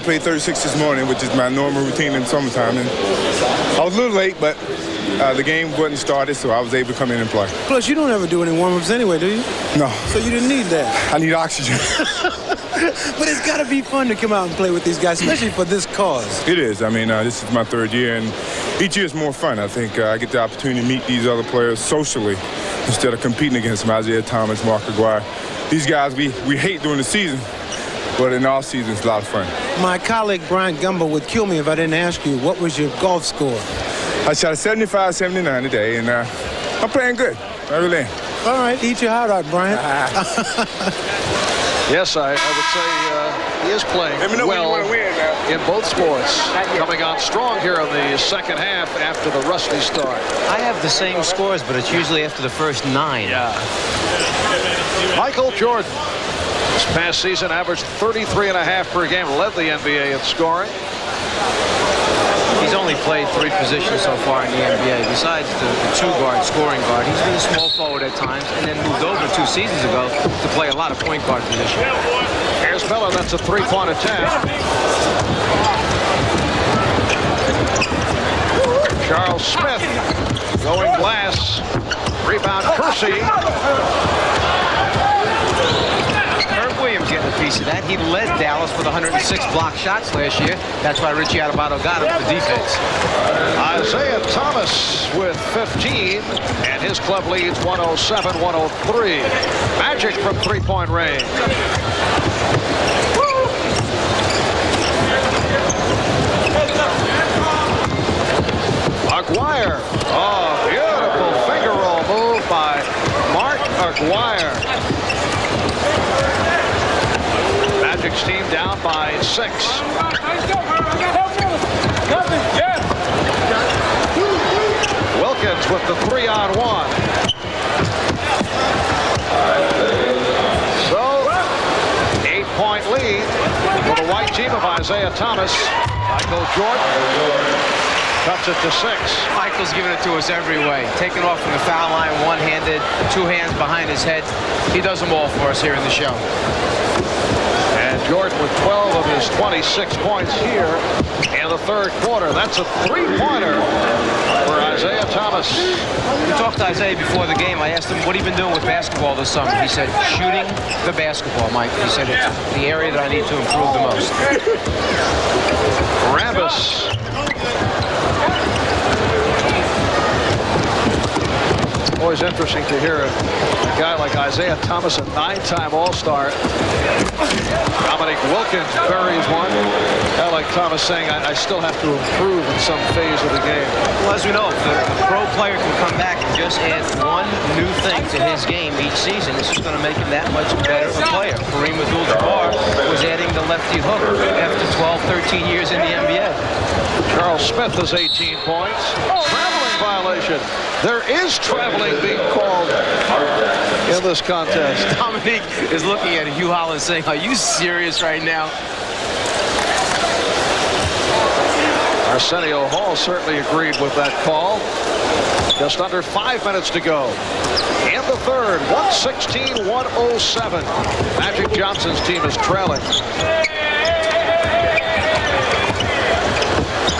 played 36 this morning, which is my normal routine in the summertime. And I was a little late, but the game wasn't started, so I was able to come in and play. Plus, you don't ever do any warm-ups anyway, do you? No. So you didn't need that. I need oxygen. But it's got to be fun to come out and play with these guys, especially for this cause. It is. I mean, this is my 3rd year, and each year is more fun. I think I get the opportunity to meet these other players socially instead of competing against them. Isaiah Thomas, Mark Aguirre. These guys we hate during the season, but in off season it's a lot of fun. My colleague Brian Gumbo would kill me if I didn't ask you, what was your golf score? I shot a 75-79 today, and I'm playing good. I really am. All right, eat your heart out, Brian. Yes, I would say he is playing well in both sports. Coming on strong here in the second half after the rusty start. I have the same scores, but it's usually after the first 9. Yeah. Michael Jordan, this past season, averaged 33.5 per game, led the NBA in scoring. He's only played 3 positions so far in the NBA. Besides the 2-guard scoring guard, he's been a small forward at times and then moved over 2 seasons ago to play a lot of point guard position. Here's Miller. That's a 3-point attempt. Charles Smith going glass. Rebound Kersey. Williams getting a piece of that. He led Dallas with 106 block shots last year. That's why Richie Adubato got him for defense. Isaiah Thomas with 15, and his club leads 107-103. Magic from 3-point range. Aguirre. Oh, beautiful finger roll move by Mark Aguirre. Magic's team down by 6. Wilkins with the 3-on-1. So, 8-point lead for the white team of Isaiah Thomas. Michael Jordan cuts it to 6. Michael's giving it to us every way. Taking off from the foul line, one-handed, 2 hands behind his head. He does them all for us here in the show. And Jordan with 12 of his 26 points here in the 3rd quarter. That's a 3-pointer for Isaiah Thomas. We talked to Isaiah before the game. I asked him what he'd been doing with basketball this summer. He said, shooting the basketball, Mike. He said, it's the area that I need to improve the most. Rambis. Always interesting to hear a guy like Isaiah Thomas, a 9-time All-Star. Dominique Wilkins buries one. I like Thomas saying, I still have to improve in some phase of the game. Well, as we know, if the pro player can come back and just add one new thing to his game each season, it's just going to make him that much better of a player. Kareem Abdul-Jabbar was adding the lefty hook after 12, 13 years in the NBA. Charles Smith has 18 points. Traveling violation. There is traveling being called in this contest. Dominique is looking at Hugh Holland saying, are you serious right now? Arsenio Hall certainly agreed with that call. Just under 5 minutes to go. In the 3rd, 116-107. Magic Johnson's team is trailing.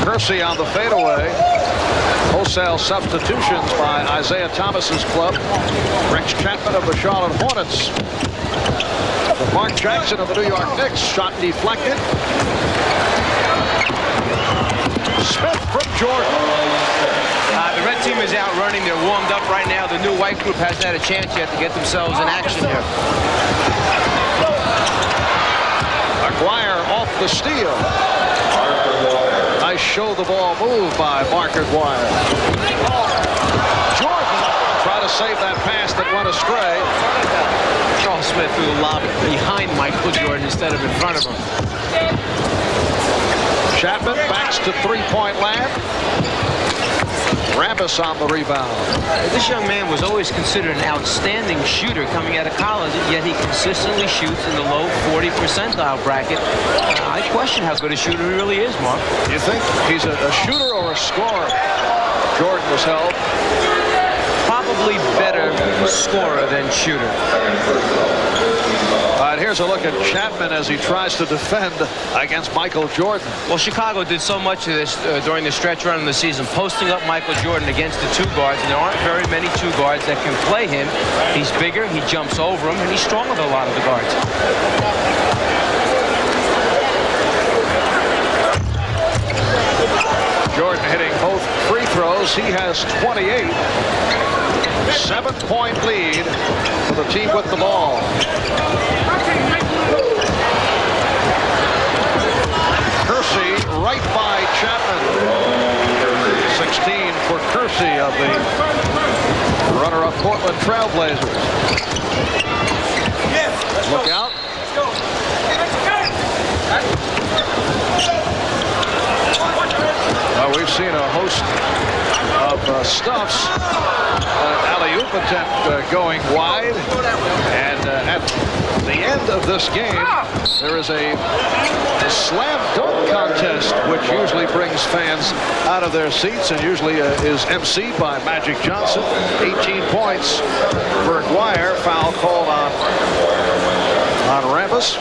Kersey on the fadeaway. Wholesale substitutions by Isaiah Thomas's club. Rex Chapman of the Charlotte Hornets. The Mark Jackson of the New York Knicks. Shot deflected. Smith from Jordan. The red team is out running. They're warmed up right now. The new white group hasn't had a chance yet to get themselves in action here. Aguirre off the steal. Nice show the ball move by Mark Aguirre. Jordan tried to save that pass that went astray. Charles Smith threw the lob behind Michael Jordan instead of in front of him. Chapman backs to 3-point land. Rambis on the rebound. This young man was always considered an outstanding shooter coming out of college, yet he consistently shoots in the low 40 percentile bracket. I question how good a shooter he really is, Mark. You think he's a shooter or a scorer? Jordan was held. Probably better scorer than shooter. All right, here's a look at Chapman as he tries to defend against Michael Jordan. Well, Chicago did so much of this during the stretch run of the season, posting up Michael Jordan against the two guards, and there aren't very many two guards that can play him. He's bigger, he jumps over him, and he's stronger than a lot of the guards. Jordan hitting both free throws. He has 28. 7-point lead for the team with the ball. Kersey right by Chapman. 16 for Kersey of the runner-up Portland Trailblazers. Look out. We've seen a host of stuffs. Alley-oop attempt going wide. And at the end of this game, there is a slam dunk contest, which usually brings fans out of their seats and usually is emceed by Magic Johnson. 18 points for Aguirre. Foul called on Rambis.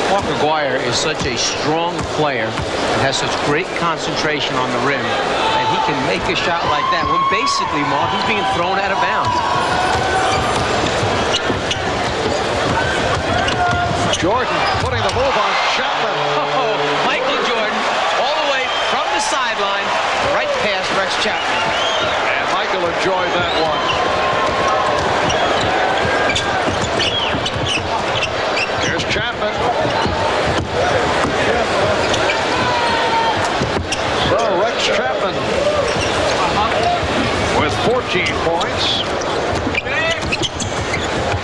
Mark Aguirre is such a strong player and has such great concentration on the rim that he can make a shot like that when basically, Mark, he's being thrown out of bounds. Jordan putting the move on Chapman. Oh, Michael Jordan all the way from the sideline right past Rex Chapman. And Michael enjoyed that one. Here's Chapman. So Rex Chapman with 14 points.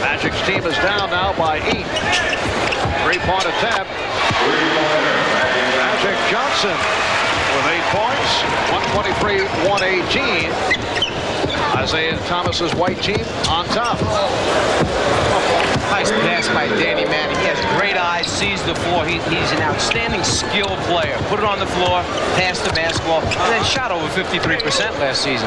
Magic's team is down now by 8. 3-point attempt. Magic Johnson with 8 points. 123-118. Isaiah Thomas's white team on top. Nice pass by Danny Manning. He has great eyes, sees the floor. He's an outstanding skilled player. Put it on the floor, passed the basketball, and then shot over 53% last season.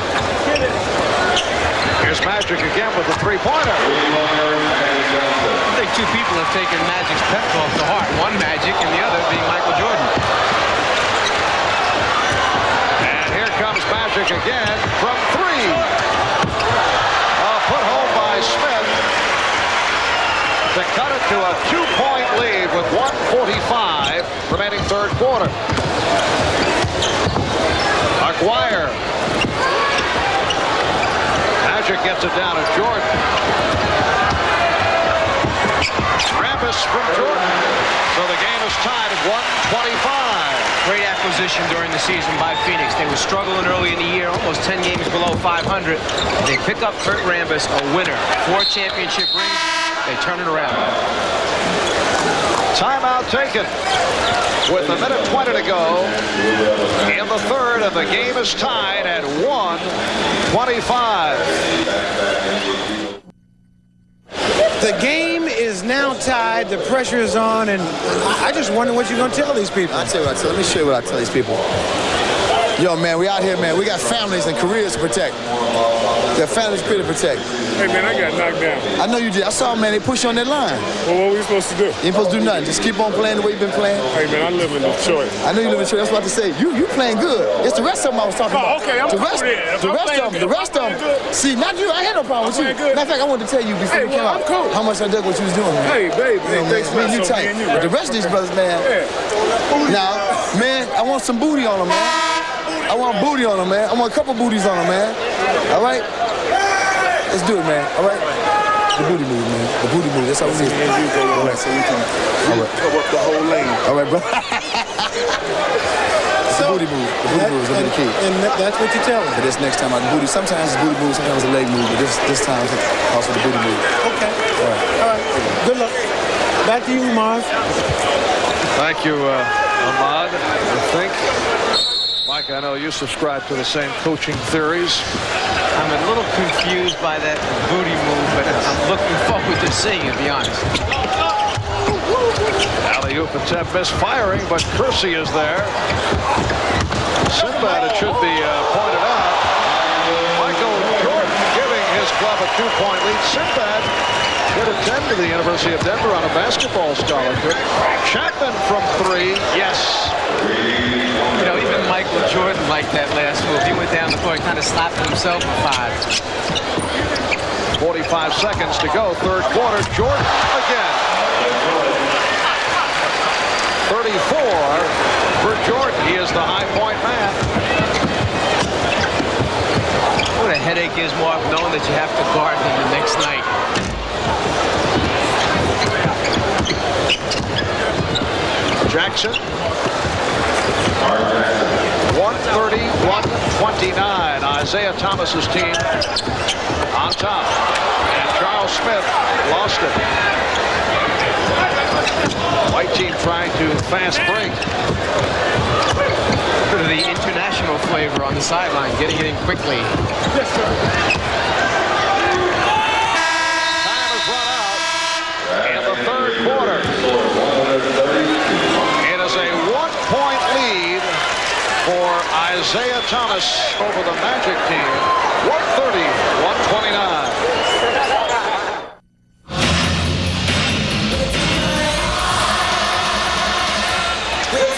Here's Magic again with the three-pointer. I think two people have taken Magic's pep talk to heart. One Magic and the other being Michael Jordan. And here comes Magic again from 3. Put home by Smith to cut it to a 2-point lead with 1:45 remaining third quarter. Aguirre. Magic gets it down to Jordan. Rambis from Jordan. So the game is tied at 125. Great acquisition during the season by Phoenix. They were struggling early in the year, almost 10 games below 500. They pick up Kurt Rambis, a winner. 4 championship rings. They turn it around. Timeout taken with 1:20 to go in the third, and the game is tied at 125. The game is now tied. The pressure is on, and I just wonder what you're going to tell these people. I'll tell you what I tell. Let me show you what I tell these people. Yo, man, we out here, man. We got families and careers to protect. We got families to protect. Hey, man, I got knocked down. I know you did. I saw, man, they push you on that line. Well, what were we supposed to do? You ain't supposed to do nothing. Just keep on playing the way you've been playing. Hey, man, I live in Detroit. I know you live in Detroit. That's what I was about to say. You playing good. It's the rest of them I was talking about. Okay, I'm the rest of them. See, not you. I had no problem with you. Matter of fact, I wanted to tell you before you came out how much I dug what you was doing, man. Hey, baby. You know, man, you tight. But the rest of these brothers, man. Now, man, I want some booty on them, man. I want booty on them, man. I want a couple booties on them, man. All right? Let's do it, man. All right? The booty move, man. The booty move. That's how we do it. So we can cover up the whole lane. All right, bro. The booty move. The booty move is going to be the key. And that's what you tell them. But this next time, the booty, sometimes it's booty move, sometimes it's a leg move, but this time it's also the booty move. Okay. All right. All right. Good luck. Back to you, Mars. Thank you, Ahmad. I think. Mike, I know you subscribe to the same coaching theories. I'm a little confused by that booty move, but I'm looking forward to seeing it, to be honest. Alley-oop attempt misfiring, but Kersey is there. Sinbad, it should be pointed out. Michael Jordan giving his club a 2-point lead. Sinbad to the University of Denver on a basketball scholarship. Chapman from 3, yes. You know, even Michael Jordan liked that last move. He went down the court, kind of slapped himself for 5. 45 seconds to go, third quarter. Jordan again. 34 for Jordan. He is the high point man. What a headache is, Mark, knowing that you have to guard him the next night. Jackson. 130-129. Isaiah Thomas's team on top. And Charles Smith lost it. White team trying to fast break. Bit of the international flavor on the sideline, getting it in quickly. Time has run out in the third quarter. It is a 1-point lead for Isaiah Thomas over the Magic team. 130-129.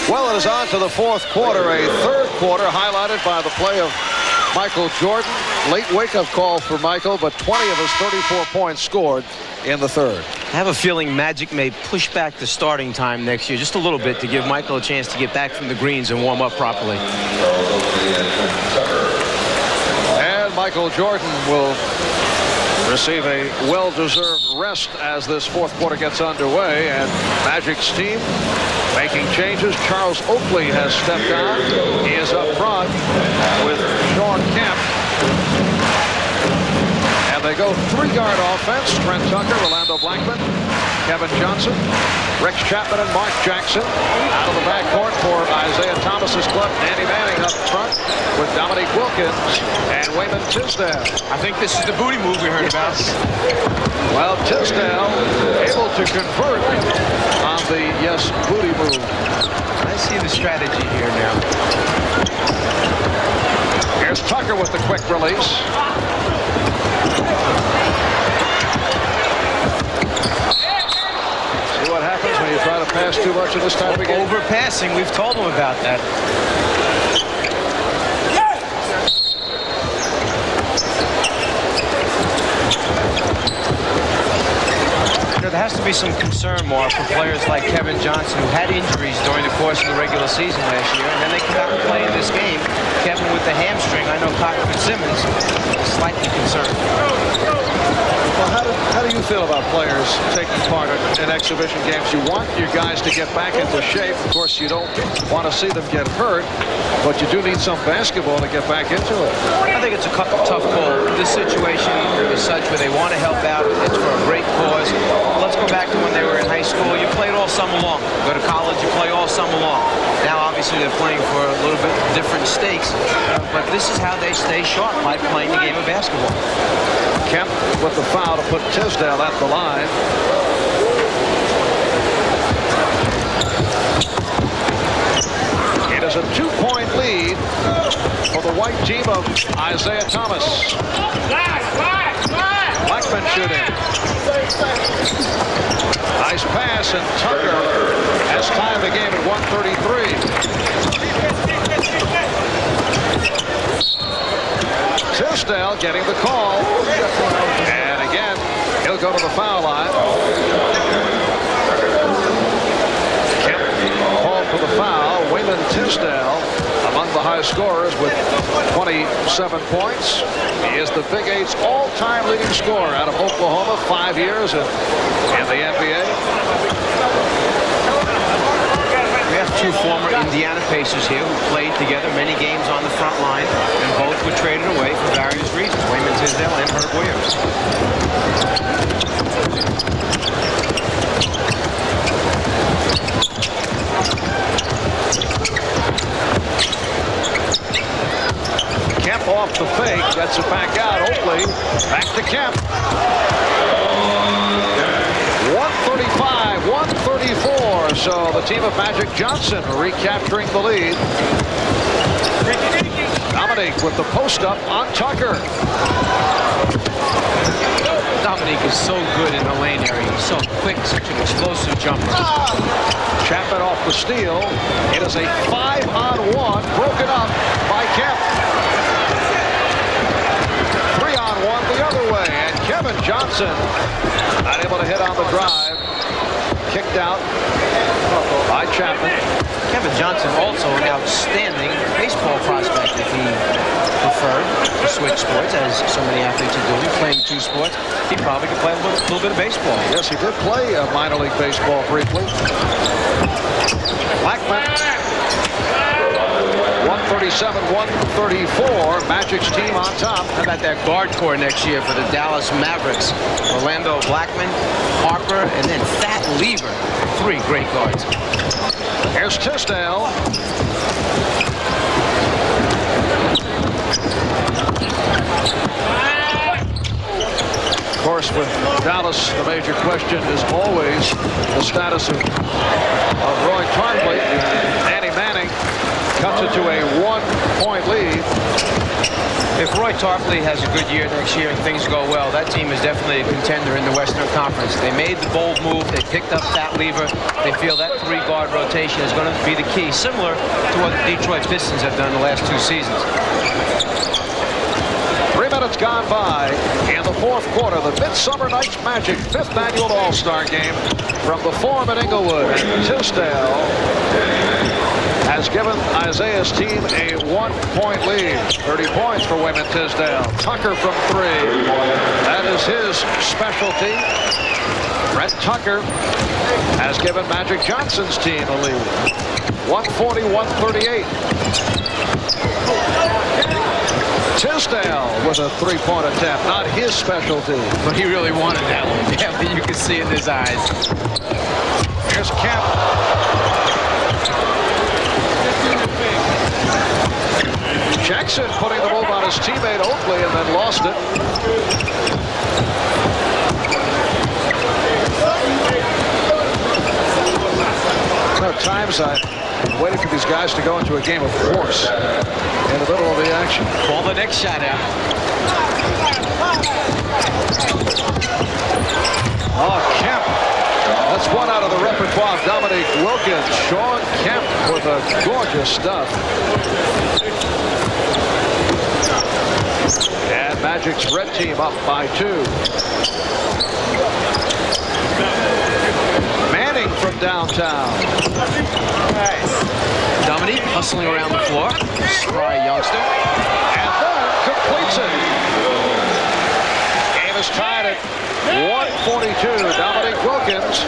Well, it is on to the fourth quarter, a third quarter highlighted by the play of Michael Jordan. Late wake-up call for Michael, but 20 of his 34 points scored in the third. I have a feeling Magic may push back the starting time next year just a little bit to give Michael a chance to get back from the greens and warm up properly. And Michael Jordan will receive a well-deserved rest as this fourth quarter gets underway, and Magic's team making changes. Charles Oakley has stepped on. He is up front with Sean Kemp. And they go three-guard offense. Trent Tucker, Rolando Blackman, Kevin Johnson, Rex Chapman, and Mark Jackson. Out of the backcourt for Isaiah Thomas's club. Danny Manning up front with Dominique Wilkins and Wayman Tisdale. I think this is the booty move we heard about. Well, Tisdale able to convert on the yes booty move. I see the strategy here now. Here's Tucker with the quick release. See what happens when you try to pass too much in this type of game? Overpassing, we've told them about that. There has to be some concern, Mark, for players like Kevin Johnson, who had injuries during the course of the regular season last year, and then they come out and play in this game. Kevin with the hamstring. I know Cock Fitzsimmons is slightly concerned. Well, how do you feel about players taking part in exhibition games? You want your guys to get back into shape. Of course, you don't want to see them get hurt, but you do need some basketball to get back into it. I think it's a tough call. This situation is such where they want to help out. It's for a great cause. Let's go back to when they were in high school. You played all summer long. Go to college, you play all summer long. Now, obviously, they're playing for a little bit different stakes, but this is how they stay sharp by playing the game of basketball. Kemp with the foul to put Tisdale at the line. It is a 2-point lead for the white team of Isaiah Thomas. Blackman shooting. Nice pass, and Tucker has tied the game at 133. Tisdale getting the call. And again, he'll go to the foul line. Kemp called for the foul. Wayman Tisdale among the high scorers with 27 points. He is the Big Eight's all-time leading scorer out of Oklahoma, 5 years in the NBA. We have two former Indiana Pacers here who played together many games on the front line, and both were traded away for various reasons. Wayman Tisdale and Herb Williams. Kemp off the fake, gets it back out. Oakley back to Kemp. 135, 134. So the team of Magic Johnson recapturing the lead. Dominique with the post up on Tucker. Dominique Dominique is so good in the lane area. He's so quick, such an explosive jumper. Chapman off the steal. It is a 5-on-1 broken up by Kemp. 3-on-1 the other way, and Kevin Johnson not able to hit on the drive. Kicked out by Chapman. Kevin Johnson also an outstanding baseball prospect if he preferred to switch sports, as so many athletes are doing, playing 2 sports. He probably could play a little bit of baseball. Yes, he did play minor league baseball briefly. Blackman, 137-134. Magic's team on top. How about that guard core next year for the Dallas Mavericks? Orlando Blackman, Harper, and then Fat Lever. 3 great guards. Here's Tisdale. Of course, with Dallas, the major question is always the status of Roy Tarpley. Danny Manning cuts it to a 1-point lead. If Roy Tarpley has a good year next year and things go well, that team is definitely a contender in the Western Conference. They made the bold move. They picked up Fat Lever. They feel that 3-guard rotation is going to be the key, similar to what the Detroit Pistons have done the last 2 seasons. 3 minutes gone by in the 4th quarter. The Midsummer Night's Magic 5th annual All-Star game from the Forum in Inglewood. Tisdale has given Isaiah's team a 1-point lead. 30 points for Wayman Tisdale. Tucker from 3. That is his specialty. Brett Tucker has given Magic Johnson's team a lead. 140-138. Tisdale with a 3-point attempt. Not his specialty. But he really wanted that one. Yeah, you can see it in his eyes. Here's Kemp. Jackson putting the move on his teammate Oakley and then lost it. At times I waited for these guys to go into a game of force in the middle of the action. Call the next shot out. Oh, Kemp. That's one out of the repertoire of Dominique Wilkins. Shawn Kemp with a gorgeous stuff. And Magic's red team up by 2. Manning from downtown. Dominique hustling around the floor. Spry youngster. And then completes it. Game is tied at 142. Dominique Wilkins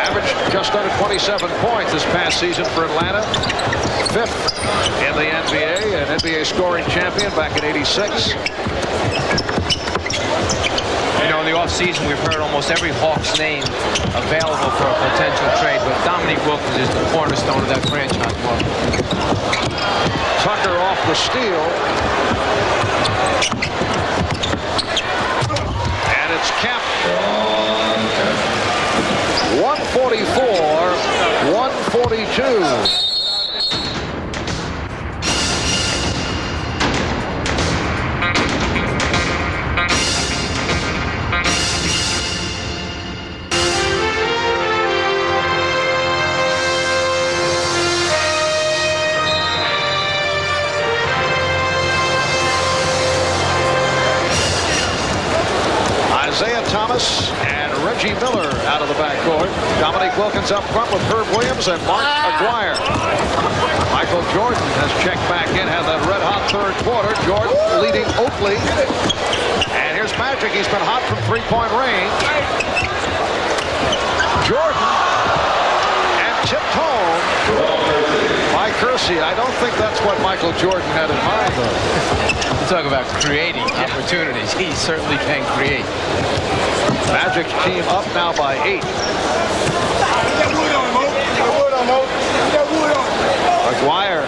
averaged just under 27 points this past season for Atlanta. 5th in the NBA, an NBA scoring champion back in '86. You know, in the offseason, we've heard almost every Hawks name available for a potential trade, but Dominique Wilkins is the cornerstone of that franchise. Tucker off the steal. And it's Kemp. 144-142. Isaiah Thomas and Reggie Miller out of the backcourt. Dominique Wilkins up front with Herb Williams and Mark Aguirre. Michael Jordan has checked back in, had that red-hot 3rd quarter. Jordan leading Oakley. And here's Magic. He's been hot from 3-point range. Jordan and tipped home by Kersey. I don't think that's what Michael Jordan had in mind, though. You talk about creating opportunities. He certainly can create. Magic's team up now by 8. Aguirre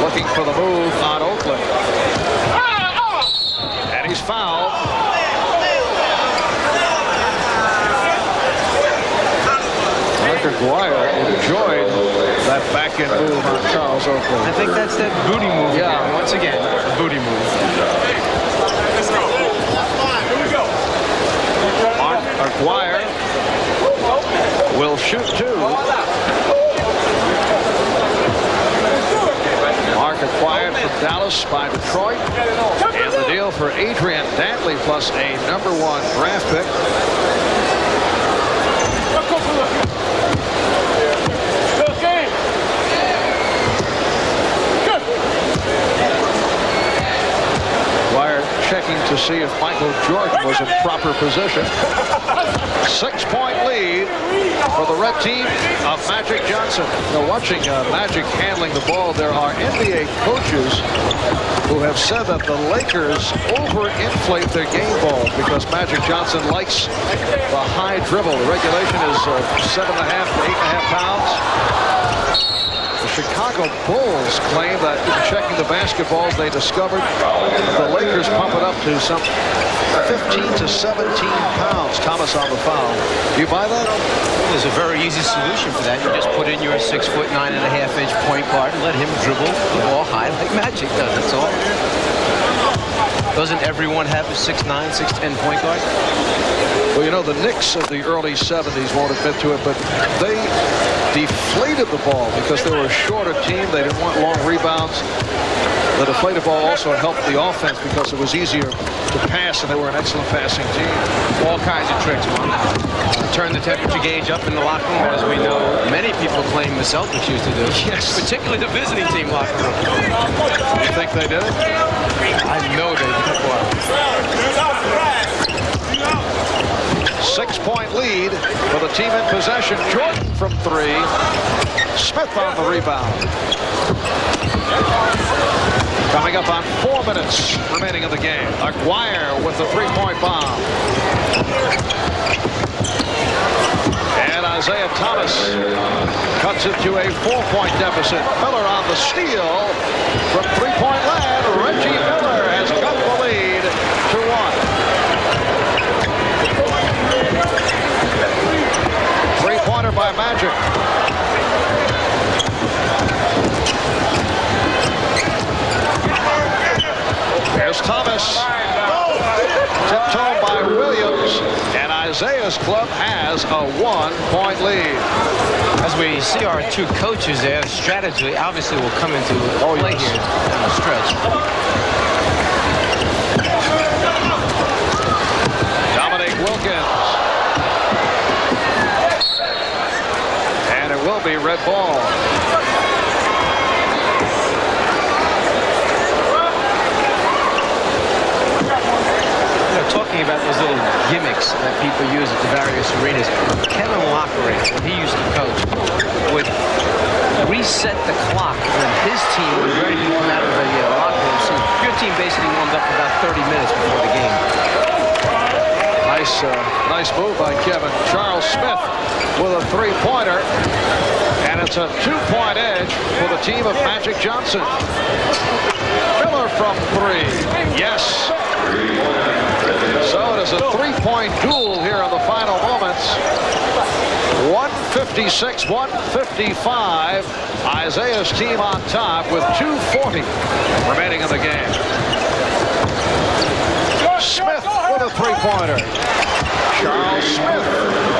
looking for the move on Oakley. And he's fouled. Mark Aguirre enjoyed that back-end move on Charles Oakley. I think that's that booty move. Yeah. Again. Once again, a booty move. Let's go. Here we go. Aguirre will shoot 2. Mark acquired from Dallas by Detroit. And the deal for Adrian Dantley plus a #1 draft pick. Checking to see if Michael Jordan was in proper position. 6-point lead for the red team of Magic Johnson. Now, watching Magic handling the ball, there are NBA coaches who have said that the Lakers overinflate their game ball because Magic Johnson likes the high dribble. The regulation is 7.5 to 8.5 pounds. The Chicago Bulls claim that in checking the basketballs they discovered the Lakers pump it up to some 15 to 17 pounds. Thomas on the foul. Do you buy that? There's a very easy solution for that. You just put in your 6'9.5" point guard and let him dribble the ball high like Magic does. That's all. Doesn't everyone have a 6'9", 6'10" point guard? Well, you know, the Knicks of the early 70s won't admit to it, but they deflated the ball because they were a shorter team. They didn't want long rebounds. The deflated ball also helped the offense because it was easier to pass, and they were an excellent passing team. All kinds of tricks, man. Turn the temperature gauge up in the locker room, as we know many people claim the Celtics used to do. Yes. Particularly the visiting team locker room. You think they did it? I know they did. 6-point lead for the team in possession. Jordan from 3. Smith on the rebound. Coming up on 4 minutes remaining in the game. Aguirre with the 3-point bomb. And Isaiah Thomas cuts it to a 4-point deficit. Miller on the steal from 3-point land. Reggie Miller has cut the lead to 1. 3-pointer by Magic. Here's Thomas. Tiptoed by Williams. And Isaiah's club has a 1-point lead. As we see our two coaches there, strategy obviously will come into play here down the stretch. Dominique Wilkins. And it will be red ball. Talking about those little gimmicks that people use at the various arenas. Kevin Lockery, when he used to coach, would reset the clock when his team was ready to come out of the locker room. So your team basically warmed up for about 30 minutes before the game. Nice move by Kevin. Charles Smith with a 3-pointer. And it's a 2-point edge for the team of Magic Johnson. Miller from 3. Yes. So it is a 3-point duel here in the final moments. 156-155. Isaiah's team on top with 2:40 remaining in the game. Smith with a 3-pointer. Charles Smith,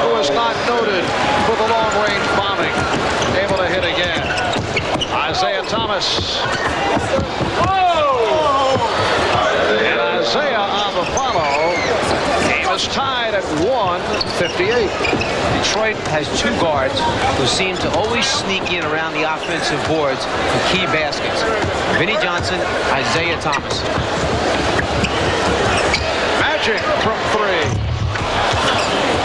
who is not noted for the long-range bombing, able to hit again. Isaiah Thomas. And Isaiah on the follow. Game is tied at 158. Detroit has two guards who seem to always sneak in around the offensive boards for key baskets. Vinnie Johnson, Isaiah Thomas. Magic from 3.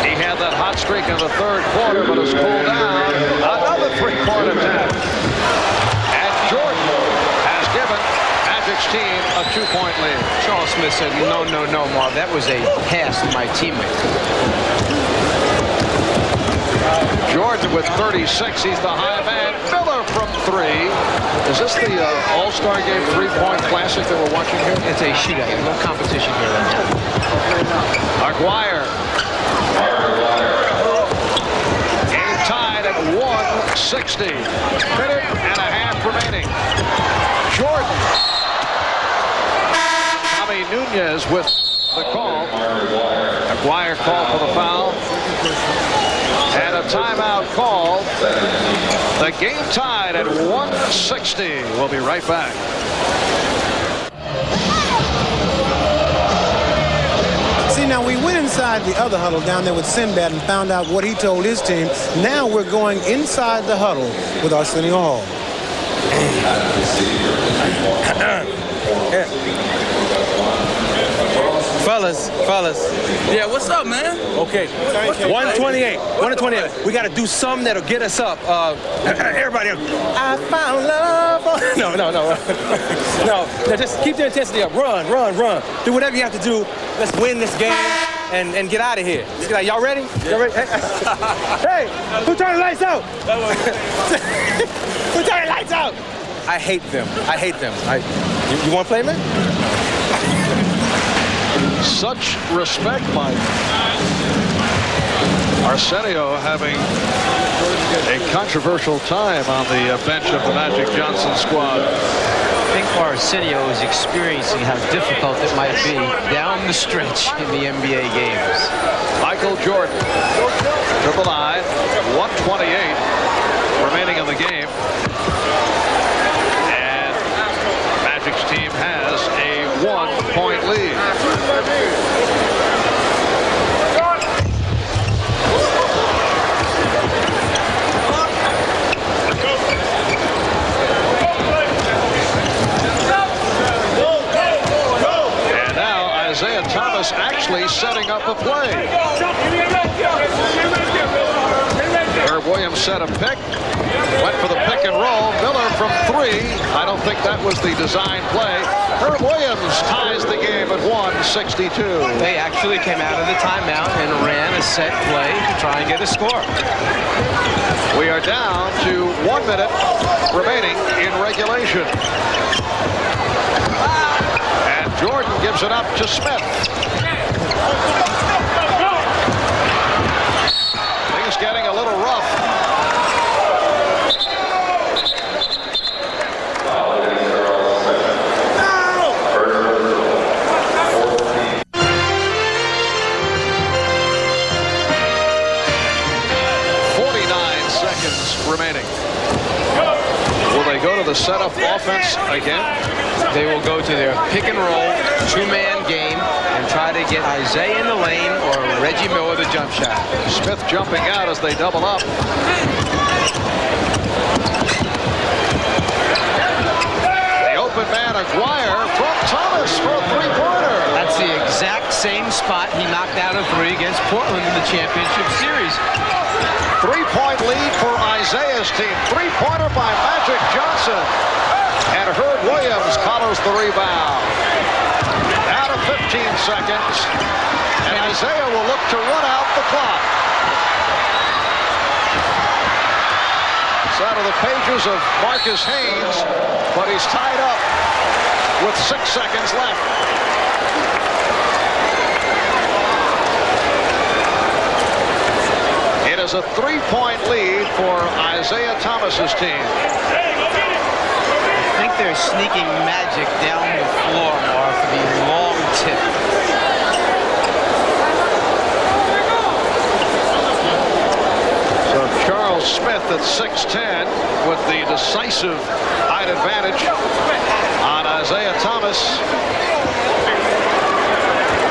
He had that hot streak in the third quarter, but has cooled down. Another 3-point attempt. And Jordan has given Magic's team a 2-point lead. Charles Smith said, no, Marv. That was a pass to my teammate. Jordan with 36. He's the high man. Miller from 3. Is this the All-Star Game 3-point classic that we're watching here? It's a shootout. There's no competition here right now. Aguirre. Game tied at 160. Minute and a half remaining. Jordan. Tommy Nunez with the call. Aguirre called for the foul. And a timeout called. The game tied at 160. We'll be right back. See, now we went inside the other huddle down there with Sinbad and found out what he told his team. Now we're going inside the huddle with Arsenio Hall. Fellas. Yeah, what's up, man? Okay, 128. We got to do something that'll get us up. Everybody, I found love. No. No, just keep the intensity up. Run. Do whatever you have to do. Let's win this game and get out of here. Y'all ready? Y'all ready? Hey, who turned the lights out? Who turned the lights out? I hate them. You want to play, man? Such respect, Mike. Arsenio having a controversial time on the bench of the Magic Johnson squad. I think Arsenio is experiencing how difficult it might be down the stretch in the NBA games. Michael Jordan, triple I, 128 remaining in the game. And Magic's team has a 1-point lead. And now Isaiah Thomas actually setting up a play. Herb Williams set a pick, went for the pick and roll. Miller from 3. I don't think that was the design play. Herb Williams ties the game at 162. They actually came out of the timeout and ran a set play to try and get a score. We are down to 1 minute remaining in regulation. And Jordan gives it up to Smith. Things getting a little rough. Remaining. Will they go to the setup offense again? They will go to their pick and roll, 2-man game, and try to get Isaiah in the lane or Reggie Miller the jump shot. Smith jumping out as they double up. The open man, Aguirre, from Thomas for a three-pointer. That's the exact same spot he knocked out a 3 against Portland in the championship series. 3-point lead for Isaiah's team. 3-pointer by Magic Johnson. And Herb Williams follows the rebound. Out of 15 seconds. And Isaiah will look to run out the clock. It's out of the pages of Marcus Haynes, but he's tied up with 6 seconds left. It is a 3-point lead for Isaiah Thomas's team. I think they're sneaking Magic down the floor, Mark, for the long tip. So Charles Smith at 6'10" with the decisive height advantage on Isaiah Thomas.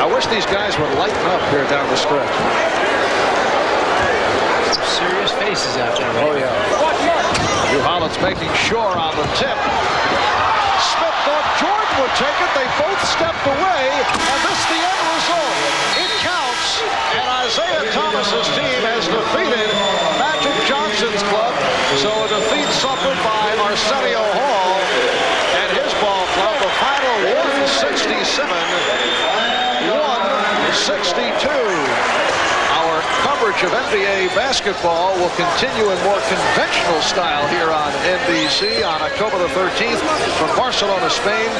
I wish these guys would lighten up here down the stretch. Serious faces out there. Right? Oh, yeah. New Holland's making sure on the tip. Smith thought Jordan would take it. They both stepped away, and this is the end result. It counts, and Isaiah Thomas's team has defeated Magic Johnson's club. So a defeat suffered by Arsenio Hall and his ball club. The final 167-162. Coverage of NBA basketball will continue in more conventional style here on NBC on October the 13th from Barcelona, Spain,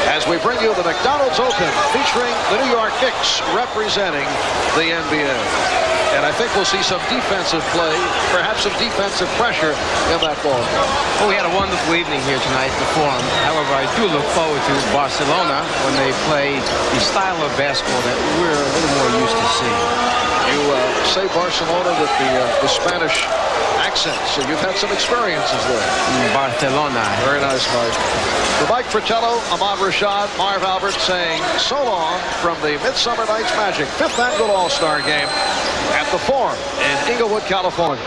as we bring you the McDonald's Open featuring the New York Knicks representing the NBA. And I think we'll see some defensive play, perhaps some defensive pressure in that ball. Well, we had a wonderful evening here tonight at the Forum. However, I do look forward to Barcelona when they play the style of basketball that we're a little more used to seeing. You say Barcelona with the Spanish accent, so you've had some experiences there. Barcelona. Very nice, Mike. For Mike Fratello, Ahmad Rashad, Marv Albert saying so long from the Midsummer Night's Magic 5th Annual All-Star Game at the Forum in Inglewood, California.